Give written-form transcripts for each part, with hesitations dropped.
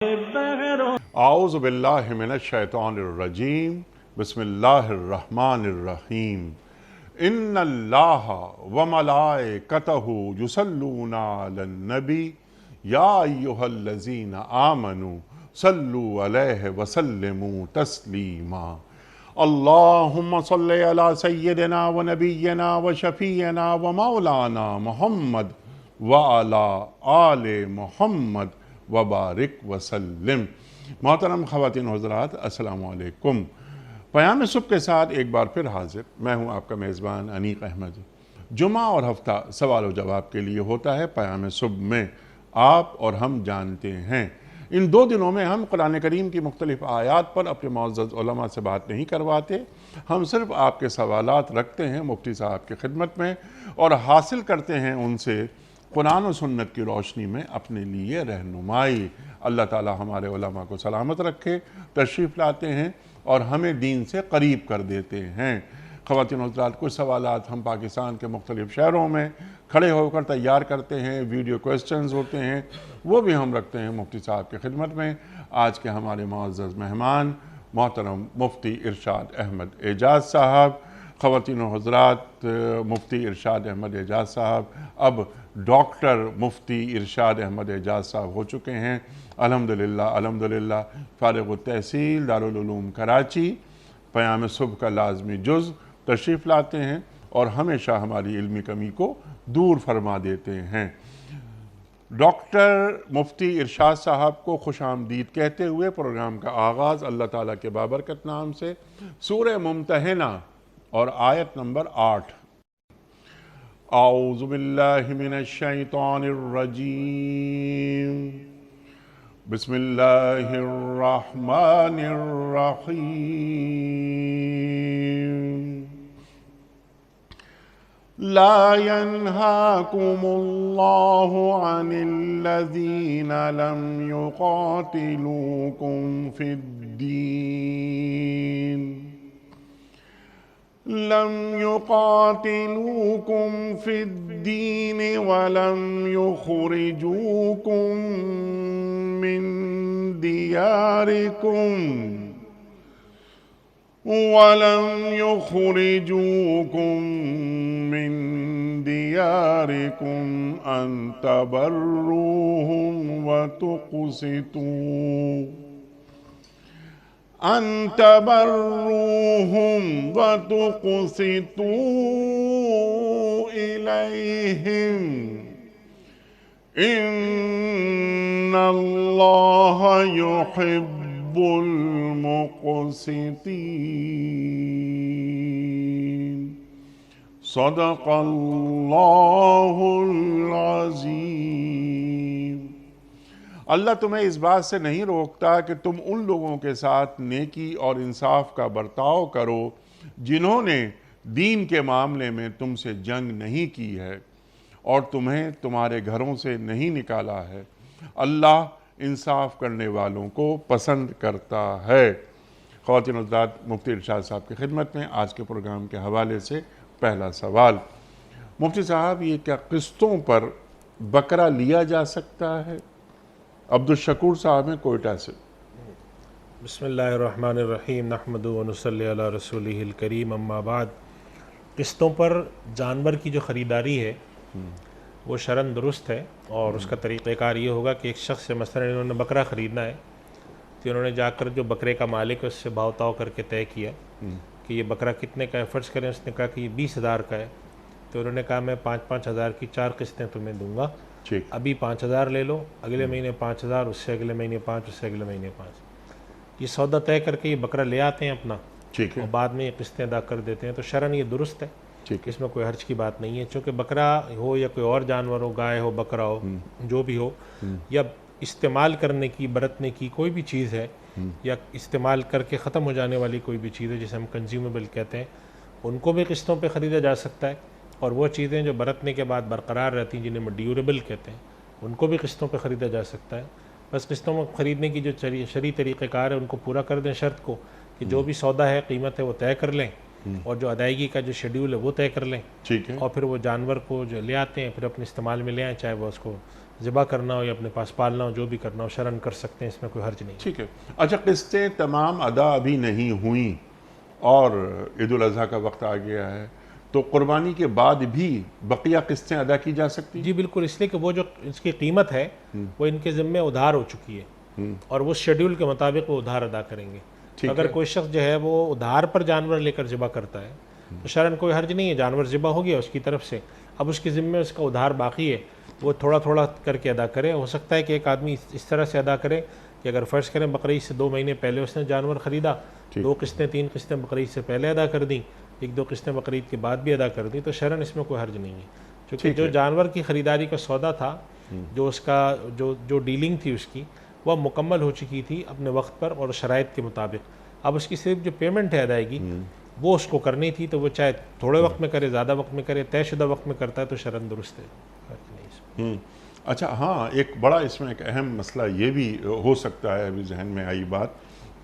आऊज़ु बिल्लाहि मिनश शैतानिर रजीम बिस्मिल्लाहिर रहमानिर रहीम इन्नल्लाहा व मलाइकतहु युसल्लूना अलन नबी या अय्युहल्लज़ीना आमनू सल्लु अलैहि व सल्लिमू तस्लीमा अल्लाहुम्मा सल्लि अला सय्यिदिना व नबिय्यिना व शफीयना व मौलाना मुहम्मद व अला आले मुहम्मद व बारिक वसल्लिम। मोहतरम ख़वातीन हज़रात, अस्सलामु अलैकुम। पयाम सुबह के साथ एक बार फिर हाजिर मैं हूँ आपका मेज़बान अनीक अहमद। जुमा और हफ्ता सवाल और जवाब के लिए होता है। पयाम सुबह में आप और हम जानते हैं इन दो दिनों में हम कुरान करीम की मुख्तलिफ़ आयात पर अपने मुअज़्ज़ज़ उलमा से बात नहीं करवाते। हम सिर्फ़ आपके सवालात रखते हैं मुफ्ती साहब की खिदमत में और हासिल करते हैं उनसे कुरान और सुन्नत की रोशनी में अपने लिए रहनुमाई। अल्लाह ताला हमारे उलमा को सलामत रखे। तशरीफ़ लाते हैं और हमें दीन से करीब कर देते हैं। ख़वातीन हज़रात, कुछ सवालात हम पाकिस्तान के मुख्तलिफ़ शहरों में खड़े होकर तैयार करते हैं, वीडियो क्वेश्चंस होते हैं, वो भी हम रखते हैं मुफ्ती साहब की खिदमत में। आज के हमारे मुअज़्ज़ज़ मेहमान मोहतरम मुफ्ती इरशाद अहमद एजाज़ साहब। ख़वातीन हज़रात, मुफ्ती इरशाद अहमद एजाज़ साहब अब डॉक्टर मुफ्ती इरशाद अहमद एजाज़ साहब हो चुके हैं। अल्हम्दुलिल्लाह अल्हम्दुलिल्लाह। फ़ारिग़ तहसील दारुल उलूम कराची, पयाम सुबह का लाज़मी जुज़ तशरीफ़ लाते हैं और हमेशा हमारी इल्मी कमी को दूर फरमा देते हैं। डॉक्टर मुफ्ती इरशाद साहब को खुश आमदीद कहते हुए प्रोग्राम का आगाज़ अल्लाह ताला के बाबरकत नाम से सूरह मुम्तहिना और आयत नंबर 8। आऊज़ु बिल्लाहि मिनश शैतानिर रजीम बिस्मिल्लाहिर रहमानिर रहीम ला यन्हाकुमुल्लाहु अनिल्लज़ीना लम युक़ातिलूकुम फ़िद्दीन लम युक़ातिलूकुम फ़िद्दीन वलम युख़रिजूकुम मिन दियारिकुम अन तबर्रूहुम व तुक़सितू इलैहिम इन्नल्लाहा युहिब्बुल मुक़सितीन। सदक़ल्लाहुल अज़ीम। अल्लाह तुम्हें इस बात से नहीं रोकता कि तुम उन लोगों के साथ नेकी और इंसाफ का बर्ताव करो जिन्होंने दीन के मामले में तुमसे जंग नहीं की है और तुम्हें तुम्हारे घरों से नहीं निकाला है। अल्लाह इंसाफ करने वालों को पसंद करता है। ख़वातीन हज़रात, मुफ्ती इरशाद साहब की खिदमत में आज के प्रोग्राम के हवाले से पहला सवाल। मुफ्ती साहब, ये क्या किस्तों पर बकरा लिया जा सकता है? अब्दुल शकूर साहब हैं कोयटा से। बिस्मिल्लाहिर्रहमानिर्रहीम नहमदु व नुसल्ली अला रसूलिहिल करीम अम्मा बाद। किस्तों पर जानवर की जो ख़रीदारी है वो शरन दुरुस्त है और उसका तरीक़ाकार ये होगा कि एक शख्स से मसलन इन्होंने बकरा ख़रीदना है तो इन्होंने जाकर जो बकरे का मालिक है उससे भाव ताव करके तय किया कि ये बकरा कितने का है। फ़र्ज़ करें उसने कहा कि ये 20,000 का है तो उन्होंने कहा मैं 5-5 हज़ार की 4 किस्तें तुम्हें दूंगा। अभी 5,000 ले लो, अगले महीने 5,000, उससे अगले महीने 5, उससे अगले महीने 5। ये सौदा तय करके ये बकरा ले आते हैं अपना, ठीक है, और बाद में ये किस्तें अदा कर देते हैं। तो शरन ये दुरुस्त है, इसमें कोई हर्ज की बात नहीं है। चूँकि बकरा हो या कोई और जानवर हो, गाय हो, बकरा हो, जो भी हो, या इस्तेमाल करने की, बरतने की कोई भी चीज़ है या इस्तेमाल करके ख़त्म हो जाने वाली कोई भी चीज़ है जिसे हम कंज्यूमेबल कहते हैं, उनको भी किस्तों पे ख़रीदा जा सकता है। और वो चीज़ें जो बरतने के बाद बरकरार रहती हैं जिन्हें ड्यूरेबल कहते हैं, उनको भी किस्तों पे ख़रीदा जा सकता है। बस किस्तों में ख़रीदने की जो शरई तरीक़ेकार है उनको पूरा कर दें, शर्त को कि जो भी सौदा है, कीमत है, वो तय कर लें और जो अदायगी का जो शेड्यूल है वो तय कर लें। ठीक है। और फिर वो जानवर को जो ले आते हैं फिर अपने इस्तेमाल में ले आएँ, चाहे वो उसको ज़िबा करना हो या अपने पास पालना हो, जो भी करना हो शरन कर सकते हैं, इसमें कोई हर्ज नहीं। ठीक है। अच्छा, किस्तें तमाम अदा अभी नहीं हुई और ईद उल अज़हा का वक्त आ गया है, तो कुर्बानी के बाद भी बकिया किस्तें अदा की जा सकती? जी बिल्कुल, इसलिए कि वो जो इसकी कीमत है वो इनके ज़िम्मे उधार हो चुकी है और वो शेड्यूल के मुताबिक वो उधार अदा करेंगे। तो अगर कोई शख्स जो है वो उधार पर जानवर लेकर ज़िबा करता है तो शरन कोई हर्ज नहीं है, जानवर ज़िबा हो गया उसकी तरफ से, अब उसके ज़िम्मे उसका उधार बाकी है, वो थोड़ा थोड़ा करके अदा करे। हो सकता है कि एक आदमी इस तरह से अदा करे कि अगर फ़र्ज़ करें बकरीद से 2 महीने पहले उसने जानवर ख़रीदा, 2 किस्तें 3 किस्तें बकरीद से पहले अदा कर दी, 1-2 किस्तें बकरीद के बाद भी अदा कर दी, तो शरन इसमें कोई हर्ज नहीं है। क्योंकि जो जानवर की ख़रीदारी का सौदा था, जो उसका जो डीलिंग थी उसकी, वह मुकम्मल हो चुकी थी अपने वक्त पर और शराइत के मुताबिक। अब उसकी सिर्फ जो पेमेंट है अदायगी वो उसको करनी थी, तो वो चाहे थोड़े वक्त में करे, ज़्यादा वक्त में करे, तयशुदा वक्त में करता है तो शरन दुरुस्त है। अच्छा, हाँ, एक बड़ा इसमें एक अहम मसला ये भी हो सकता है, अभी जहन में आई बात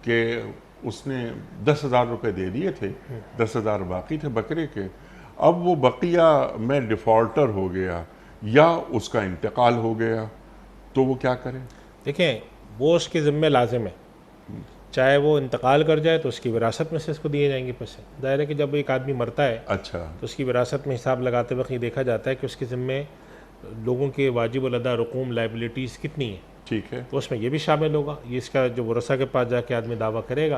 कि उसने 10,000 रुपये दे दिए थे, 10,000 बाकी थे बकरे के, अब वो बकिया में डिफ़ॉल्टर हो गया या उसका इंतकाल हो गया, तो वो क्या करें? देखें, वो उसके ज़िम्मे लाजिम है, चाहे वो इंतकाल कर जाए तो उसकी विरासत में से इसको दिए जाएंगे पैसे। ज़ाहिर है कि जब एक आदमी मरता है अच्छा, तो उसकी विरासत में हिसाब लगाते वक्त ये देखा जाता है कि उसके ज़िम्मे लोगों के वाजिब अदा रकूम लाइबिलिटीज़ कितनी है। ठीक है, तो उसमें ये भी शामिल होगा, ये इसका जो वरसा के पास जाके आदमी दावा करेगा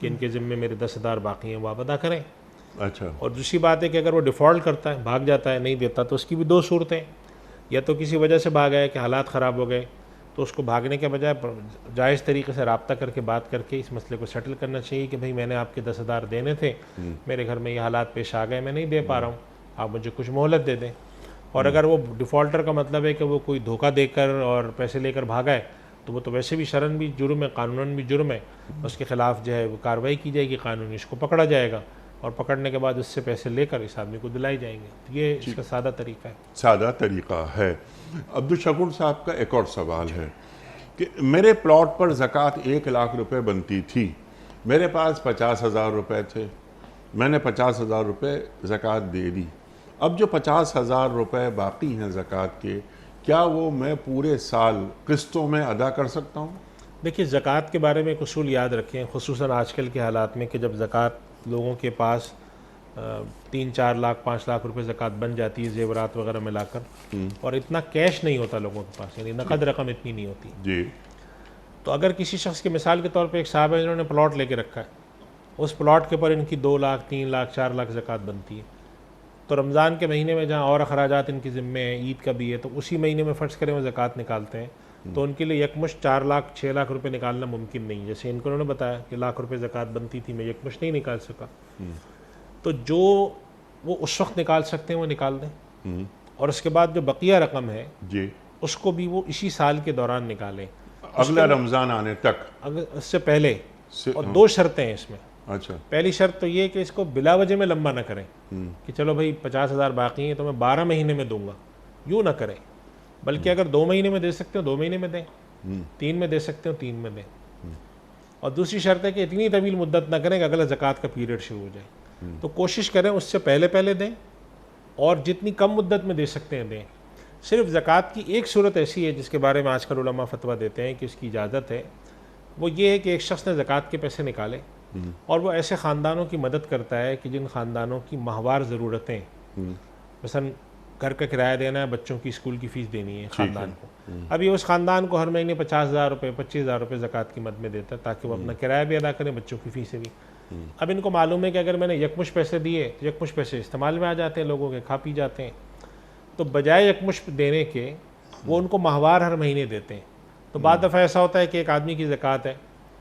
कि इनके ज़िम्मे मेरे 10,000 बाकी हैं, वो आप अदा करें। अच्छा, और दूसरी बात है कि अगर वो डिफ़ॉल्ट करता है, भाग जाता है, नहीं देता, तो उसकी भी 2 सूरतें, या तो किसी वजह से भागा है कि हालात ख़राब हो गए, तो उसको भागने के बजाय जायज़ तरीके से रब्ता करके बात करके इस मसले को सेटल करना चाहिए कि भाई मैंने आपके 10,000 देने थे, मेरे घर में ये हालात पेश आ गए, मैं नहीं दे पा रहा हूँ, आप मुझे कुछ मोहलत दे दें। और अगर वो डिफ़ॉल्टर का मतलब है कि वो कोई धोखा देकर और पैसे लेकर भागा है, तो वो तो वैसे भी शरन भी जुर्म है, कानूनन भी जुर्म है, उसके ख़िलाफ़ जो है वो कार्रवाई की जाएगी कानूनी, इसको पकड़ा जाएगा और पकड़ने के बाद उससे पैसे लेकर इस आदमी को दिलाई जाएंगे। तो ये इसका सादा तरीका है। सादा तरीका है। अब्दुल शकूर साहब का एक और सवाल है कि मेरे प्लॉट पर ज़कात 1 लाख रुपए बनती थी, मेरे पास 50,000 रुपये थे, मैंने 50,000 रुपये ज़कात दे दी, अब जो 50,000 रुपये बाकी हैं ज़कात के, क्या वो मैं पूरे साल किस्तों में अदा कर सकता हूँ? देखिए, ज़कात के बारे में एक उसूल याद रखें, खुसूसन आजकल के हालात में कि जब ज़कात लोगों के पास 3-4 लाख 5 लाख रुपए ज़कात बन जाती है ज़ेवरात वगैरह मिलाकर, और इतना कैश नहीं होता लोगों के पास, यानी नकद रकम इतनी नहीं होती जी। तो अगर किसी शख्स की मिसाल के तौर पे एक साहब है जिन्होंने प्लॉट लेके रखा है, उस प्लॉट के ऊपर इनकी 2 लाख 3 लाख 4 लाख ज़कात बनती है, तो रमज़ान के महीने में जहाँ और अखराजात इनकी ज़िम्मे हैं, ईद का भी है, तो उसी महीने में फ़र्ज़ करें वो ज़कात निकालते हैं, तो उनके लिए यकमुश्त 4 लाख 6 लाख रुपए निकालना मुमकिन नहीं। जैसे इनको उन्होंने बताया कि लाख रुपए ज़कात बनती थी, मैं यकमुश्त नहीं निकाल सका, तो जो वो उस वक्त निकाल सकते हैं वो निकाल दें, और उसके बाद जो बकिया रकम है जी, उसको भी वो इसी साल के दौरान निकालें, अगला रमज़ान आने तक, अगर उससे पहले। से, और 2 शर्तें हैं इसमें। अच्छा, पहली शर्त तो ये कि इसको बिला वजह में लंबा ना करें कि चलो भाई 50,000 बाकी हैं तो मैं 12 महीने में दूंगा, यूँ ना करें, बल्कि अगर 2 महीने में दे सकते हो 2 महीने में दें, 3 में दे सकते हो 3 में दें। और दूसरी शर्त है कि इतनी तवील मुद्दत ना करें कि अगला ज़कात का पीरियड शुरू हो जाए, तो कोशिश करें उससे पहले पहले दें, और जितनी कम मुद्दत में दे सकते हैं दें। सिर्फ ज़कात की एक सूरत ऐसी है जिसके बारे में आजकल उलमा फतवा देते हैं कि उसकी इजाज़त है, वो ये है कि एक शख्स ने ज़कात के पैसे निकाले और वो ऐसे ख़ानदानों की मदद करता है कि जिन ख़ानदानों की माहवार ज़रूरतें, मसलन घर का किराया देना है, बच्चों की स्कूल की फ़ीस देनी है ख़ानदान को, अभी उस ख़ानदान को हर महीने 50,000 रुपये 25,000 रुपये ज़कात की मद में देता है ताकि वो अपना किराया भी अदा करें, बच्चों की फ़ीसें भी। अब इनको मालूम है कि अगर मैंने यकमुश्त पैसे दिए तो यकमुश्त पैसे इस्तेमाल में आ जाते हैं, लोगों के खा पी जाते हैं, तो बजाय यकमुश्त देने के वो उनको माहवार हर महीने देते हैं। तो बाद दफ़ा ऐसा होता है कि एक आदमी की ज़कात है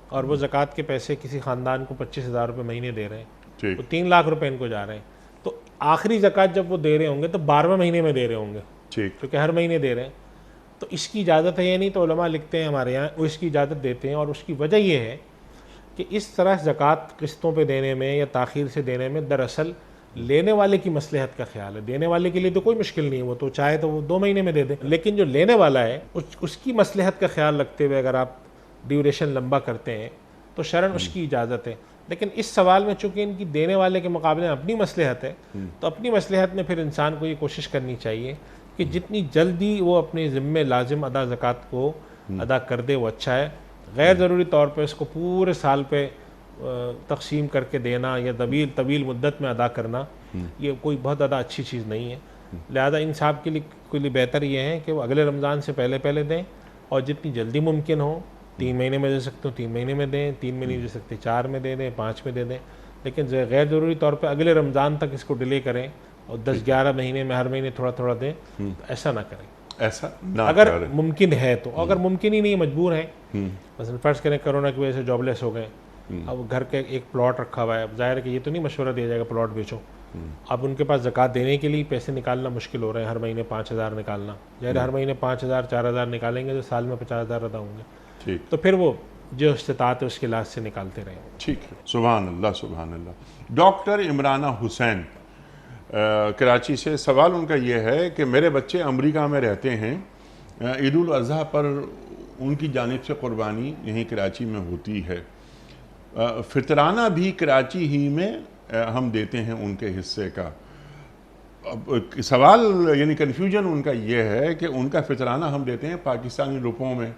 और वो ज़कात के पैसे किसी ख़ानदान को 25,000 रुपये महीने दे रहे हैं, तो 3 लाख रुपए इनको जा रहे हैं, तो आखिरी ज़कात जब वो दे रहे होंगे तो 12वें महीने में दे रहे होंगे, क्योंकि हर महीने दे रहे हैं। तो इसकी इजाज़त है या नहीं, तो उलमा लिखते हैं हमारे यहाँ, वो इसकी इजाज़त देते हैं, और उसकी वजह ये है कि इस तरह ज़कात किस्तों पे देने में या ताख़ीर से देने में दरअसल लेने वाले की मसलहत का ख्याल है। देने वाले के लिए तो कोई मुश्किल नहीं है, वो तो चाहे तो वो 2 महीने में दे दे, लेकिन जो लेने वाला है उसकी मसलहत का ख्याल रखते हुए अगर आप ड्यूरेशन लंबा करते हैं तो शरन उसकी इजाज़त है। लेकिन इस सवाल में चूँकि इनकी देने वाले के मुकाबले अपनी मसलहत है, तो अपनी मसलहत में फिर इंसान को ये कोशिश करनी चाहिए कि जितनी जल्दी वो अपने ज़िम्मे लाजिम अदा ज़कात को अदा कर दे वो अच्छा है। गैर ज़रूरी तौर पे उसको पूरे साल पे तक़सीम करके देना या तवील मुद्दत में अदा करना, ये कोई बहुत ज़्यादा अच्छी चीज़ नहीं है। लिहाजा इन साहब के लिए बेहतर ये है कि वो अगले रमज़ान से पहले दें, और जितनी जल्दी मुमकिन हो, 3 महीने में दे सकते हो 3 महीने में दें, 3 महीने नहीं दे सकते 4 में दे दें, 5 में दे दें, लेकिन गैर ज़रूरी तौर पे अगले रमज़ान तक इसको डिले करें और 10-11 महीने में हर महीने थोड़ा थोड़ा दें, तो ऐसा ना करें। ऐसा ना अगर मुमकिन है तो, अगर मुमकिन ही नहीं, मजबूर हैं, मसलन फ़र्ज़ करें कोरोना की वजह से जॉबलेस हो गए, अब घर के एक प्लॉट रखा हुआ है, अब ज़ाहिर है कि ये तो नहीं मशवरा दिया जाएगा प्लॉट बेचो, अब उनके पास ज़कात देने के लिए पैसे निकालना मुश्किल हो रहे हैं, हर महीने 5,000 निकालना, ज़ाहिर हर महीने 5,000 4,000 निकालेंगे तो साल में 50,000 अदा होंगे, तो फिर वो जो इस्तिताअत है उसके लिहाज से निकालते रहें। ठीक है, सुभान अल्लाह सुभान अल्लाह। डॉक्टर इमराना हुसैन कराची से, सवाल उनका ये है कि मेरे बच्चे अमेरिका में रहते हैं, ईद उल अज़हा पर उनकी जानिब से कुर्बानी यहीं कराची में होती है, फितराना भी कराची ही में हम देते हैं उनके हिस्से का। अब सवाल यानी कन्फ्यूजन उनका ये है कि उनका फितराना हम देते हैं पाकिस्तानी रुपयों में,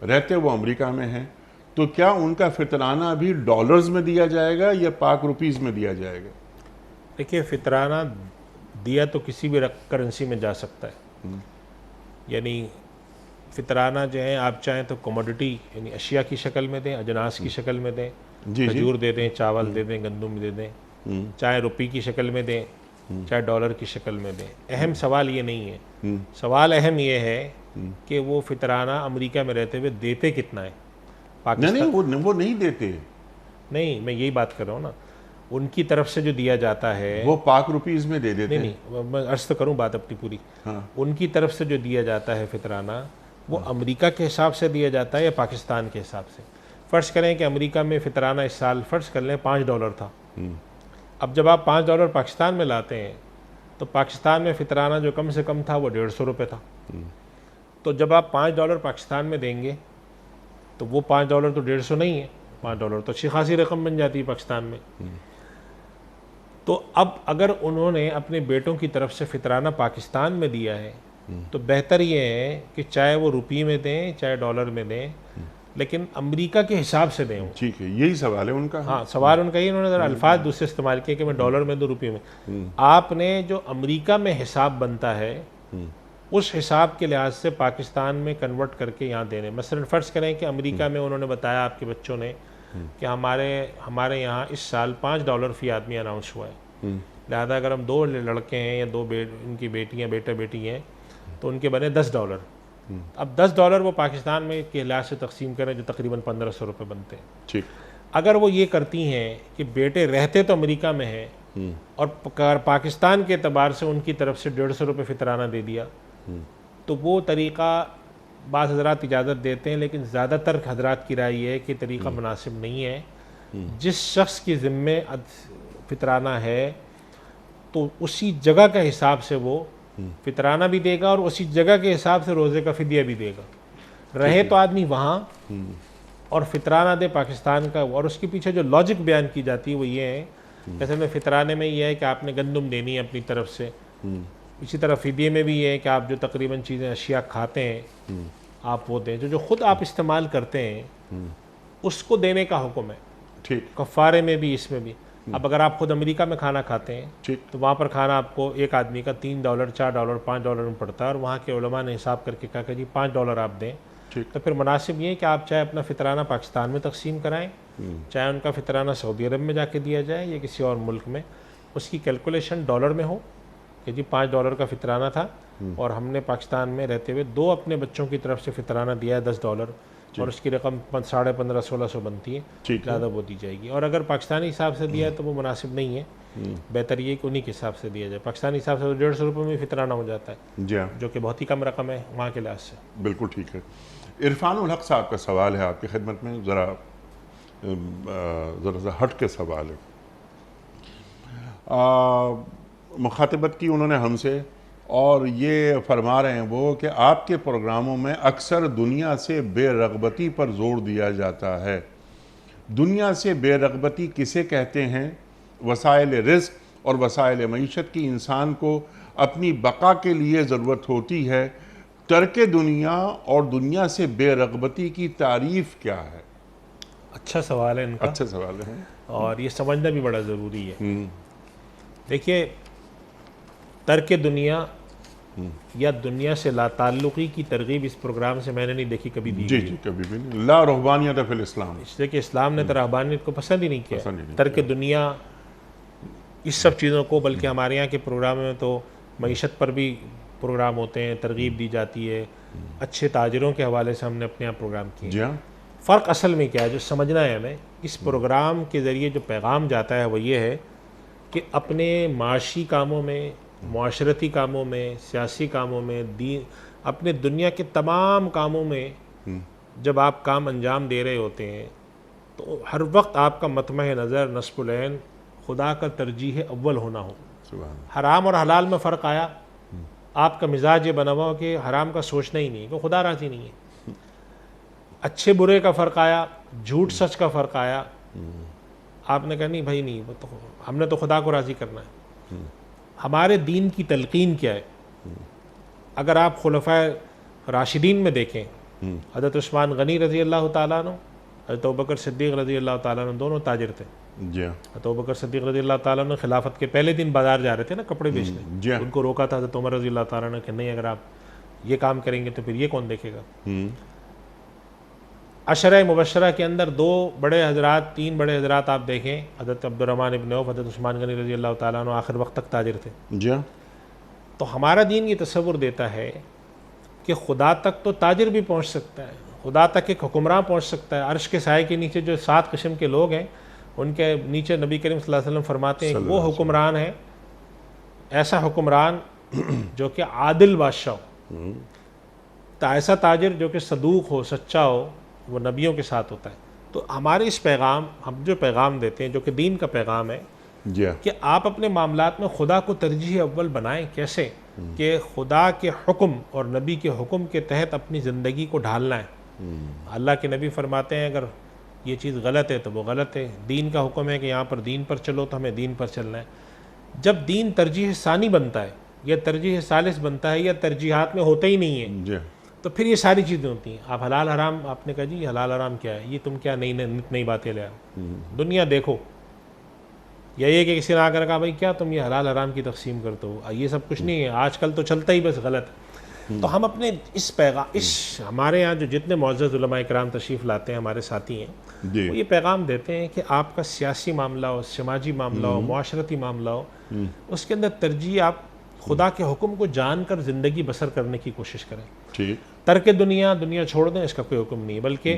रहते वो अमेरिका में हैं, तो क्या उनका फितराना भी डॉलर्स में दिया जाएगा या पाक रुपीज़ में दिया जाएगा? देखिए, फितराना दिया तो किसी भी करेंसी में जा सकता है, यानी फितराना जो है आप चाहें तो कमोडिटी यानी अशिया की शक्ल में दें, अजनास की शक्ल में दें, खजूर दे दें, चावल दे दें, गंदम दे दें, चाहे रुपये की शक्ल में दें, चाहे डॉलर की शक्ल में दें। अहम सवाल ये नहीं है, सवाल अहम ये है कि वो फितराना अमेरिका में रहते हुए देते कितना है। पाकिस्तान नहीं, वो नहीं देते, नहीं, मैं यही बात कर रहा हूँ ना, उनकी तरफ से जो दिया जाता है वो पाक रुपीज़ में दे देते हैं। नहीं, मैं अर्ज़ तो करूँ बात अपनी पूरी। हाँ। उनकी तरफ से जो दिया जाता है फितराना, वो अमेरिका के हिसाब से दिया जाता है या पाकिस्तान के हिसाब से? फ़र्ज़ करें कि अमेरिका में फितराना इस साल फ़र्ज़ कर लें $5 था, अब जब आप $5 पाकिस्तान में लाते हैं तो पाकिस्तान में फितराना जो कम से कम था वो $150 था, तो जब आप $5 पाकिस्तान में देंगे तो वो $5 तो 150 नहीं है, $5 तो अच्छी खासी रकम बन जाती है पाकिस्तान में। तो अब अगर उन्होंने अपने बेटों की तरफ से फितराना पाकिस्तान में दिया है तो बेहतर ये है कि चाहे वो रुपये में दें चाहे डॉलर में दें, लेकिन अमेरिका के हिसाब से दें। ठीक है, यही सवाल है उनका। हाँ, सवाल उनका ही, उन्होंने ज़रा अल्फाज दूसरे इस्तेमाल किए कि मैं डॉलर में दूँ रुपये में। आपने जो अमेरिका में हिसाब बनता है उस हिसाब के लिहाज से पाकिस्तान में कन्वर्ट करके यहाँ देने। मसलन फ़र्ज़ करें कि अमेरिका में उन्होंने बताया आपके बच्चों ने कि हमारे यहाँ इस साल $5 फ़ी आदमी अनाउंस हुआ है, लिहाजा अगर हम 2 लड़के हैं या 2 उनकी बेटियाँ बेटी हैं तो उनके बने $10। अब $10 वो पाकिस्तान में के लिहाज से तकसीम करें जो तकरीबन $1,500 बनते हैं। ठीक, अगर वो ये करती हैं कि बेटे रहते तो अमेरिका में हैं और पाकिस्तान के एतबार से उनकी तरफ से $150 फितराना दे दिया, तो वो तरीक़ा बाज़ हज़रात इजाज़त देते हैं, लेकिन ज़्यादातर हज़रात की राय ये है कि तरीक़ा मुनासिब नहीं है। जिस शख्स की ज़िम्मे फितराना है तो उसी जगह के हिसाब से वो फितराना भी देगा और उसी जगह के हिसाब से रोज़े का फिदिया भी देगा। रहे तो आदमी वहाँ और फितराना दे पाकिस्तान का, और उसके पीछे जो लॉजिक बयान की जाती है वो ये है, जैसे में फितराने में ये है कि आपने गंदम देनी है अपनी तरफ से, इसी तरह फिदिये में भी ये है कि आप जो तकरीबन चीज़ें अशिया खाते हैं आप वो दें, जो खुद आप इस्तेमाल करते हैं उसको देने का हुक्म है। ठीक, कफ़ारे में भी इसमें भी। अब अगर आप खुद अमेरिका में खाना खाते हैं तो वहाँ पर खाना आपको एक आदमी का $3 $4 $5 में पड़ता है, और वहाँ के उलमा ने हिसाब करके कहा कि जी $5 आप दें, तो फिर मुनासिब ये है कि आप चाहे अपना फितराना पाकिस्तान में तकसीम कराएं, चाहे उनका फितराना सऊदी अरब में जाके दिया जाए या किसी और मुल्क में, उसकी कैलकुलेशन डॉलर में हो कि जी $5 का फितराना था और हमने पाकिस्तान में रहते हुए 2 अपने बच्चों की तरफ से फितराना दिया है $10 और उसकी रकम 1500-1600 बनती है, ज़्यादा वो दी जाएगी। और अगर पाकिस्तानी हिसाब से दिया है तो वो मुनासिब नहीं है, बेहतर ये कि उन्हीं के हिसाब से दिया जाए। पाकिस्तानी हिसाब से तो $150 में फितराना हो जाता है जी, जो कि बहुत ही कम रकम है वहाँ के लिहाज से। बिल्कुल ठीक है। इरफानुल हक साहब का सवाल है आपकी खिदमत में, ज़रा सा हट के सवाल है। मुखातिबत की उन्होंने हमसे, और ये फरमा रहे हैं वो कि आपके प्रोग्रामों में अक्सर दुनिया से बेरग़बती पर जोर दिया जाता है। दुनिया से बेरग़बती किसे कहते हैं? वसाइल रिज़्क़ और वसाइल मईशत की इंसान को अपनी बका के लिए ज़रूरत होती है। तर्क दुनिया और दुनिया से बेरग़बती की तारीफ़ क्या है? अच्छा सवाल है इनका। अच्छा सवाल है और ये समझना भी बड़ा ज़रूरी है। देखिए, तर्क दुनिया या दुनिया से लाताल्लुक़ी की तरगीब इस प्रोग्राम से मैंने नहीं देखी कभी दी जी गई। जी, कभी भी नहीं। ला रुहबानियत फिल इस्लाम, इसलिए कि इस्लाम ने तो रहबानियत को पसंद ही नहीं पसंद ही किया, नहीं तर्क दुनिया इस सब चीज़ों को। बल्कि हमारे यहाँ के प्रोग्राम में तो मईशत पर भी प्रोग्राम होते हैं, तरगीब दी जाती है। अच्छे ताजरों के हवाले से हमने अपने यहाँ प्रोग्राम किए। जी हाँ, फ़र्क असल में क्या है जो समझना है हमें, इस प्रोग्राम के ज़रिए जो पैगाम जाता है वो ये है कि अपने माशी कामों में, माशरती कामों में, सियासी कामों में, दीन, अपने दुनिया के तमाम कामों में जब आप काम अंजाम दे रहे होते हैं तो हर वक्त आपका मतमह नज़र, नस्बुल ऐन, खुदा का तरजीह अव्वल होना हो। हराम और हलाल में फ़र्क आया, आपका मिजाज ये बना हुआ हो कि हराम का सोचना ही नहीं, कि खुदा राज़ी नहीं है। अच्छे बुरे का फ़र्क आया, झूठ सच का फ़र्क आया, आपने कहा नहीं भाई नहीं, वो तो हमने तो खुदा को राज़ी करना है। हमारे दीन की तलकीन क्या है? अगर आप खुलफाए राशिदीन में देखें, हज़रत उस्मान गनी रज़ी अल्लाह ताला अन्हु, हज़रत अबू बकर सिद्दीक़ रज़ी अल्लाह ताला अन्हु दोनों ताजिर थे। जी हाँ, हज़रत अबू बकर सिद्दीक़ रज़ी अल्लाह ताला अन्हु खिलाफत के पहले दिन बाज़ार जा रहे थे ना कपड़े जी बेचने, हाँ। उनको रोका था हज़रत उमर रज़ी अल्लाह ताला ने कि नहीं, अगर आप ये काम करेंगे तो फिर ये कौन देखेगा। अशरा मुबशरा के अंदर दो बड़े हजरात, तीन बड़े हजरात आप देखें, हज़रत अब्दुर्रहमान इब्न औफ, हज़रत उस्मान गनी रज़ी अल्लाह ताला अन्हु आखिर वक्त तक ताजिर थे। जी हाँ, तो हमारा दीन ये तसव्वुर देता है कि खुदा तक तो ताजिर भी पहुँच सकता है, खुदा तक एक हुक्मरान पहुँच सकता है। अर्श के साए के नीचे जो 7 किस्म के लोग हैं, उनके नीचे नबी करीम सल्लल्लाहु अलैहि वसल्लम फरमाते हैं कि वो हुक्मरान है, ऐसा हुक्मरान जो कि आदिल बादशाह हो, ऐसा ताजिर जो कि सदूक हो, सच्चा हो, वो नबियों के साथ होता है। तो हमारे इस पैगाम, हम जो पैगाम देते हैं जो कि दीन का पैगाम है, जी हाँ, कि आप अपने मामलात में खुदा को तरजीह अव्वल बनाएं। कैसे? कि खुदा के हुक्म और नबी के हुक्म के तहत अपनी ज़िंदगी को ढालना है। अल्लाह के नबी फरमाते हैं अगर ये चीज़ गलत है तो वो गलत है। दीन का हुक्म है कि यहाँ पर दीन पर चलो, तो हमें दीन पर चलना है। जब दीन तरजीह सानी बनता है या तरजीह सालिस बनता है या तरजीहात में होता ही नहीं है, जी हाँ, तो फिर ये सारी चीज़ें होती हैं। आप हलाल हराम, आपने कहा जी हलाल हराम क्या है, ये तुम क्या नई नई बातें ले आओ, दुनिया देखो। या ये कि किसी ने आकर कहा भाई क्या तुम ये हलाल हराम की तकसीम करते हो, ये सब कुछ नहीं है, आजकल तो चलता ही बस गलत है। तो हम अपने इस पैगाम, इस हमारे यहाँ जो जितने मुअज़्ज़ज़ उलमा इकराम तशरीफ़ लाते हैं, हमारे साथी हैं, जी वो ये पैगाम देते हैं कि आपका सियासी मामला हो, समाजी मामला हो, माशरती मामला हो, उसके अंदर तरजीह आप खुदा के हुक्म को जानकर ज़िंदगी बसर करने की कोशिश करें। ठीक, तर्क दुनिया छोड़ दें, इसका कोई हुक्म नहीं है। बल्कि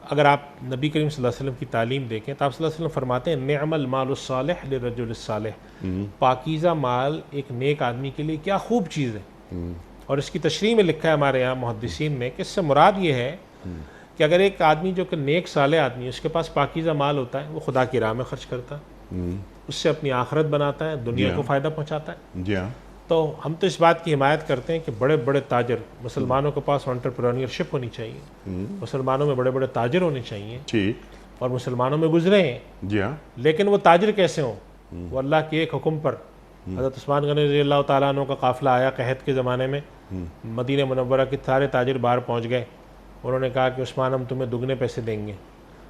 अगर आप नबी करीम सल्लल्लाहु अलैहि वसल्लम की तालीम देखें तो आप सल्लल्लाहु अलैहि वसल्लम फरमाते हैं निअमल मालुस सालिह लिर्रजुलिस सालिह, पाकीज़ा माल एक नेक आदमी के लिए क्या खूब चीज़ है। और इसकी तशरीह में लिखा है हमारे यहाँ मुहद्दिसीन ने कि इससे मुराद ये है कि अगर एक आदमी जो कि नेक साले आदमी है, उसके पास पाकीज़ा माल होता है, वो खुदा की राह में खर्च करता है, उससे अपनी आखिरत बनाता है, दुनिया को फ़ायदा पहुँचाता है। जी हाँ, तो हम तो इस बात की हिमायत करते हैं कि बड़े बड़े ताजर, मुसलमानों के पास एंटरप्रेन्योरशिप होनी चाहिए, मुसलमानों में बड़े बड़े ताजर होने चाहिए, ठीक, और मुसलमानों में गुजरे हैं। जी हाँ, लेकिन वो ताजर कैसे हों? वो अल्लाह के एक हुक्म पर। हज़रत उस्मान गनी रज़ी अल्लाह ताला अन्हु का काफ़िला आया कहत के ज़माने में, मदीना मुनव्वरा के सारे ताजिर बाहर पहुँच गए। उन्होंने कहा कि उस्मान हम तुम्हें दुगने पैसे देंगे।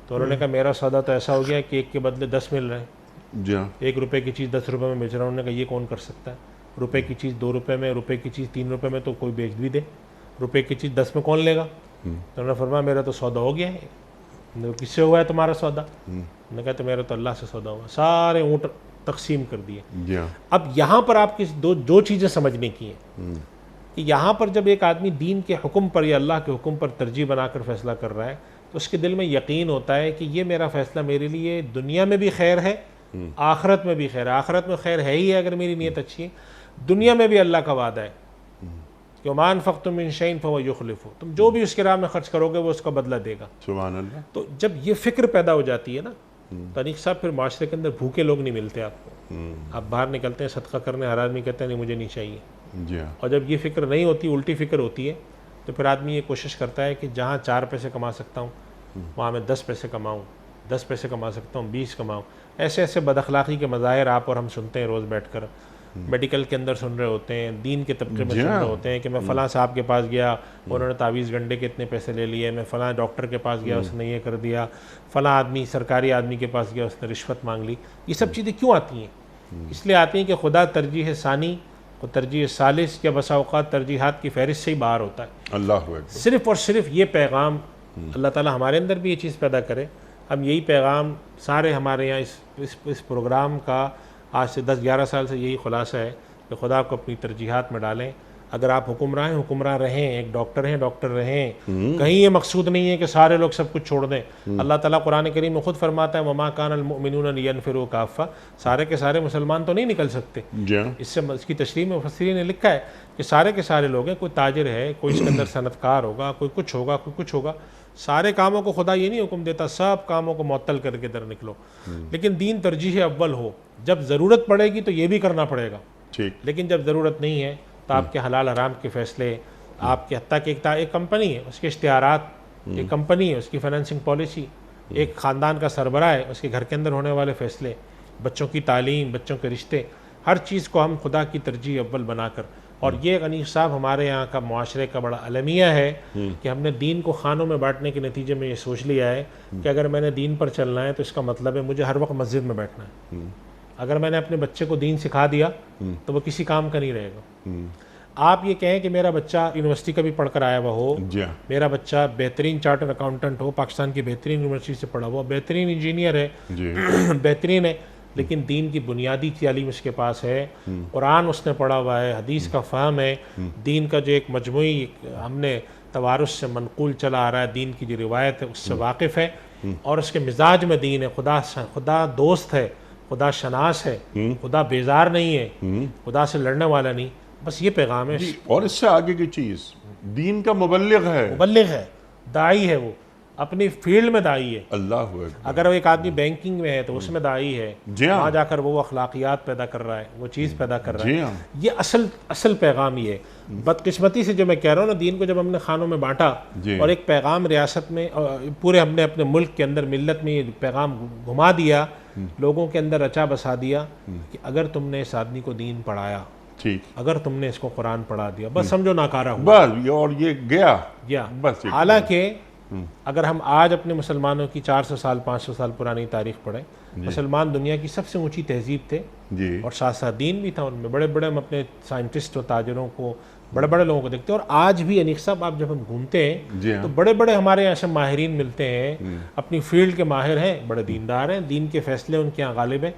तो उन्होंने कहा मेरा सौदा तो ऐसा हो गया कि एक के बदले 10 मिल रहे हैं, जी हाँ, 1 रुपये की चीज़ 10 रुपये में बेच रहा हूँ। उन्होंने कहा ये कौन कर सकता है, रुपए की चीज़ 2 रुपये में, रुपए की चीज़ 3 रुपये में तो कोई बेच भी दे, रुपए की चीज़ 10 में कौन लेगा। तो उन्होंने फरमाया मेरा तो सौदा हो गया है। किससे हुआ है तुम्हारा सौदा? उन्होंने कहा तो मेरा तो अल्लाह से सौदा हुआ। सारे ऊँट तकसीम कर दिए। जी हाँ, अब यहाँ पर आपकी दो चीज़ें समझने की हैं कि यहाँ पर जब एक आदमी दीन के हुक्म पर या अल्लाह के हुक्म पर तरजीह बनाकर फ़ैसला कर रहा है तो उसके दिल में यकीन होता है कि ये मेरा फ़ैसला मेरे लिए दुनिया में भी खैर है, आखिरत में भी खैर है। आखिरत में खैर है ही है अगर मेरी नीयत अच्छी है, दुनिया में भी अल्लाह का वादा है कि मा अनफ़क़्तुम मिन शैइन फ़हुव युख़्लिफ़ुहु, तुम जो भी उसके राह में खर्च करोगे वो उसका बदला देगा। सुभान अल्लाह। तो जब ये फ़िक्र पैदा हो जाती है ना तनीक साहब, फिर माशरे के अंदर भूखे लोग नहीं मिलते आपको। आप बाहर निकलते हैं सदका करने, हर आदमी कहते हैं नहीं मुझे नहीं चाहिए। जी हाँ, और जब ये फ़िक्र नहीं होती, उल्टी फ़िक्र होती है, तो फिर आदमी ये कोशिश करता है कि जहाँ 4 पैसे कमा सकता हूँ वहाँ मैं 10 पैसे कमाऊँ, 10 पैसे कमा सकता हूँ 20 कमाऊँ। ऐसे ऐसे बदअखलाक़ी के मज़ाहिर आप और हम सुनते हैं रोज़ बैठ कर। मेडिकल के अंदर सुन रहे होते हैं, दीन के तबके में सुन रहे होते हैं कि मैं फ़लाँ साहब के पास गया, उन्होंने तावीज़ गंडे के इतने पैसे ले लिए, मैं फ़लाँ डॉक्टर के पास गया, उसने ये कर दिया, फ़लाँ आदमी सरकारी आदमी के पास गया, उसने रिश्वत मांग ली। ये सब चीज़ें क्यों आती हैं? इसलिए आती हैं कि खुदा तरजीह सानी और तरजीह सालिस या बसा औक़ात तरजीहात की फ़हरिस्त से ही बाहर होता है। अल्लाह सिर्फ़ और सिर्फ ये पैगाम अल्लाह ताला हमारे अंदर भी ये चीज़ पैदा करे, हम यही पैगाम सारे हमारे यहाँ इस प्रोग्राम का आज से 10-11 साल से यही खुलासा है कि खुदा को अपनी तरजीहात में डालें। अगर आप हुक्मरान रहें, एक डॉक्टर हैं डॉक्टर रहें, कहीं ये मकसूद नहीं है कि सारे लोग सब कुछ छोड़ दें। अल्लाह ताला कुरान करीम में खुद फरमाता है वमा कानल मुमिनूना लियनफिरू काफ़ा, सारे के सारे मुसलमान तो नहीं निकल सकते। इससे इसकी तशरीह में मुफस्सिरीन ने लिखा है कि सारे के सारे लोग हैं, कोई ताजिर है, कोई इसके अंदर सनतकार होगा, कोई कुछ होगा, कोई कुछ होगा। सारे कामों को खुदा ये नहीं हुक्म देता सब कामों को मुअत्तल करके दर निकलो, लेकिन दीन तरजीह अव्वल हो। जब ज़रूरत पड़ेगी तो ये भी करना पड़ेगा, लेकिन जब ज़रूरत नहीं है तो आपके हलाल हराम के फ़ैसले, आपके हत्ता कि एक कंपनी है उसके इश्तिहारात, एक कंपनी है उसकी फाइनेंसिंग पॉलिसी, एक ख़ानदान का सरबराह है उसके घर के अंदर होने वाले फ़ैसले, बच्चों की तालीम, बच्चों के रिश्ते, हर चीज़ को हम खुदा की तरजीह अव्वल बनाकर। और ये अनीस साहब हमारे यहाँ का मुआशरे का बड़ा अलमिया है कि हमने दीन को खानों में बांटने के नतीजे में ये सोच लिया है कि अगर मैंने दीन पर चलना है तो इसका मतलब है मुझे हर वक्त मस्जिद में बैठना है। अगर मैंने अपने बच्चे को दीन सिखा दिया तो वो किसी काम का नहीं रहेगा। आप ये कहें कि मेरा बच्चा यूनिवर्सिटी का भी पढ़कर आया हुआ हो, मेरा बच्चा बेहतरीन चार्टर्ड अकाउंटेंट हो, पाकिस्तान की बेहतरीन यूनिवर्सिटी से पढ़ा हुआ, बेहतरीन इंजीनियर है, बेहतरीन है, लेकिन दीन की बुनियादी तालीम उसके पास है, कुरान उसने पढ़ा हुआ है, हदीस का फ़हम है, दीन का जो एक मजमूई हमने तवारुस से मनकूल चला आ रहा है, दीन की जो रिवायत है उससे वाकिफ़ है, और उसके मिजाज में दीन है, खुदा दोस्त है, खुदा शनास है, खुदा बेजार नहीं है, खुदा से लड़ने वाला नहीं। बस ये पैगाम है। और इससे आगे की चीज़ दीन का मुबल्लिग है, दाई है, वो अपनी फील्ड में दाई है। अल्लाह अगर वो एक आदमी बैंकिंग में है तो उसमें दाई है, वहाँ जाकर वो अखलाकियात पैदा कर रहा है, वो चीज़ पैदा कर रहा है। ये असल पैगाम ये है। बदकिस्मती से जो मैं कह रहा हूँ ना, दीन को जब हमने खानों में बांटा और एक पैगाम रियासत में पूरे हमने अपने मुल्क के अंदर मिल्लत में ये पैगाम घुमा दिया, लोगों के अंदर रचा बसा दिया कि अगर तुमने इस आदमी को दीन पढ़ाया, ठीक, अगर तुमने इसको कुरान पढ़ा दिया, बस समझो नाकारा हुआ, बस और ये गया बस। हालांकि अगर हम आज अपने मुसलमानों की 400 साल 500 साल पुरानी तारीख पढ़ें, मुसलमान दुनिया की सबसे ऊंची तहजीब थे और साथ साथ दीन भी था उनमें। बड़े बड़े हम अपने साइंटिस्ट और ताजरों को, बड़े बड़े लोगों को देखते हैं। और आज भी अनीक साहब आप जब हम घूमते हैं तो बड़े बड़े हमारे यहाँ से माहिरीन मिलते हैं, अपनी फील्ड के माहिर हैं, बड़े दीनदार हैं, दीन के फैसले उनके यहाँ गालिब हैं।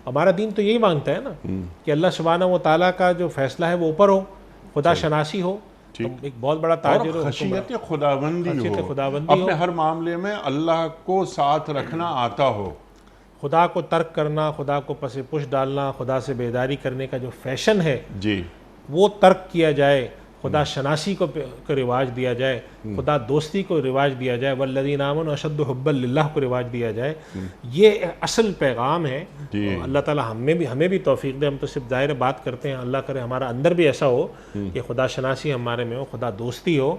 हमारा दीन तो यही मांगता है ना कि अल्लाह सुब्हानहू व तआला का जो फैसला है वो ऊपर हो, खुदा शनासी हो, तो एक बहुत बड़ा ताजिर हो, खशियत खुदाबंदी हो, अपने हर मामले में अल्लाह को साथ रखना आता हो, खुदा को तर्क करना, खुदा को पसे पुश डालना, खुदा से बेदारी करने का जो फैशन है जी वो तर्क किया जाए, खुदा शनासी को रिवाज दिया जाए, खुदा दोस्ती को रिवाज दिया जाए, वल्लज़ीना आमनू अशद्दु हुब्बन लिल्लाह को रिवाज दिया जाए। ये असल पैगाम है। अल्लाह ताला हमें भी तौफीक दे। हम तो सिर्फ ज़ाहिर बात करते हैं, अल्लाह करे हमारा अंदर भी ऐसा हो कि खुदा शनासी हमारे में हो, खुदा दोस्ती हो,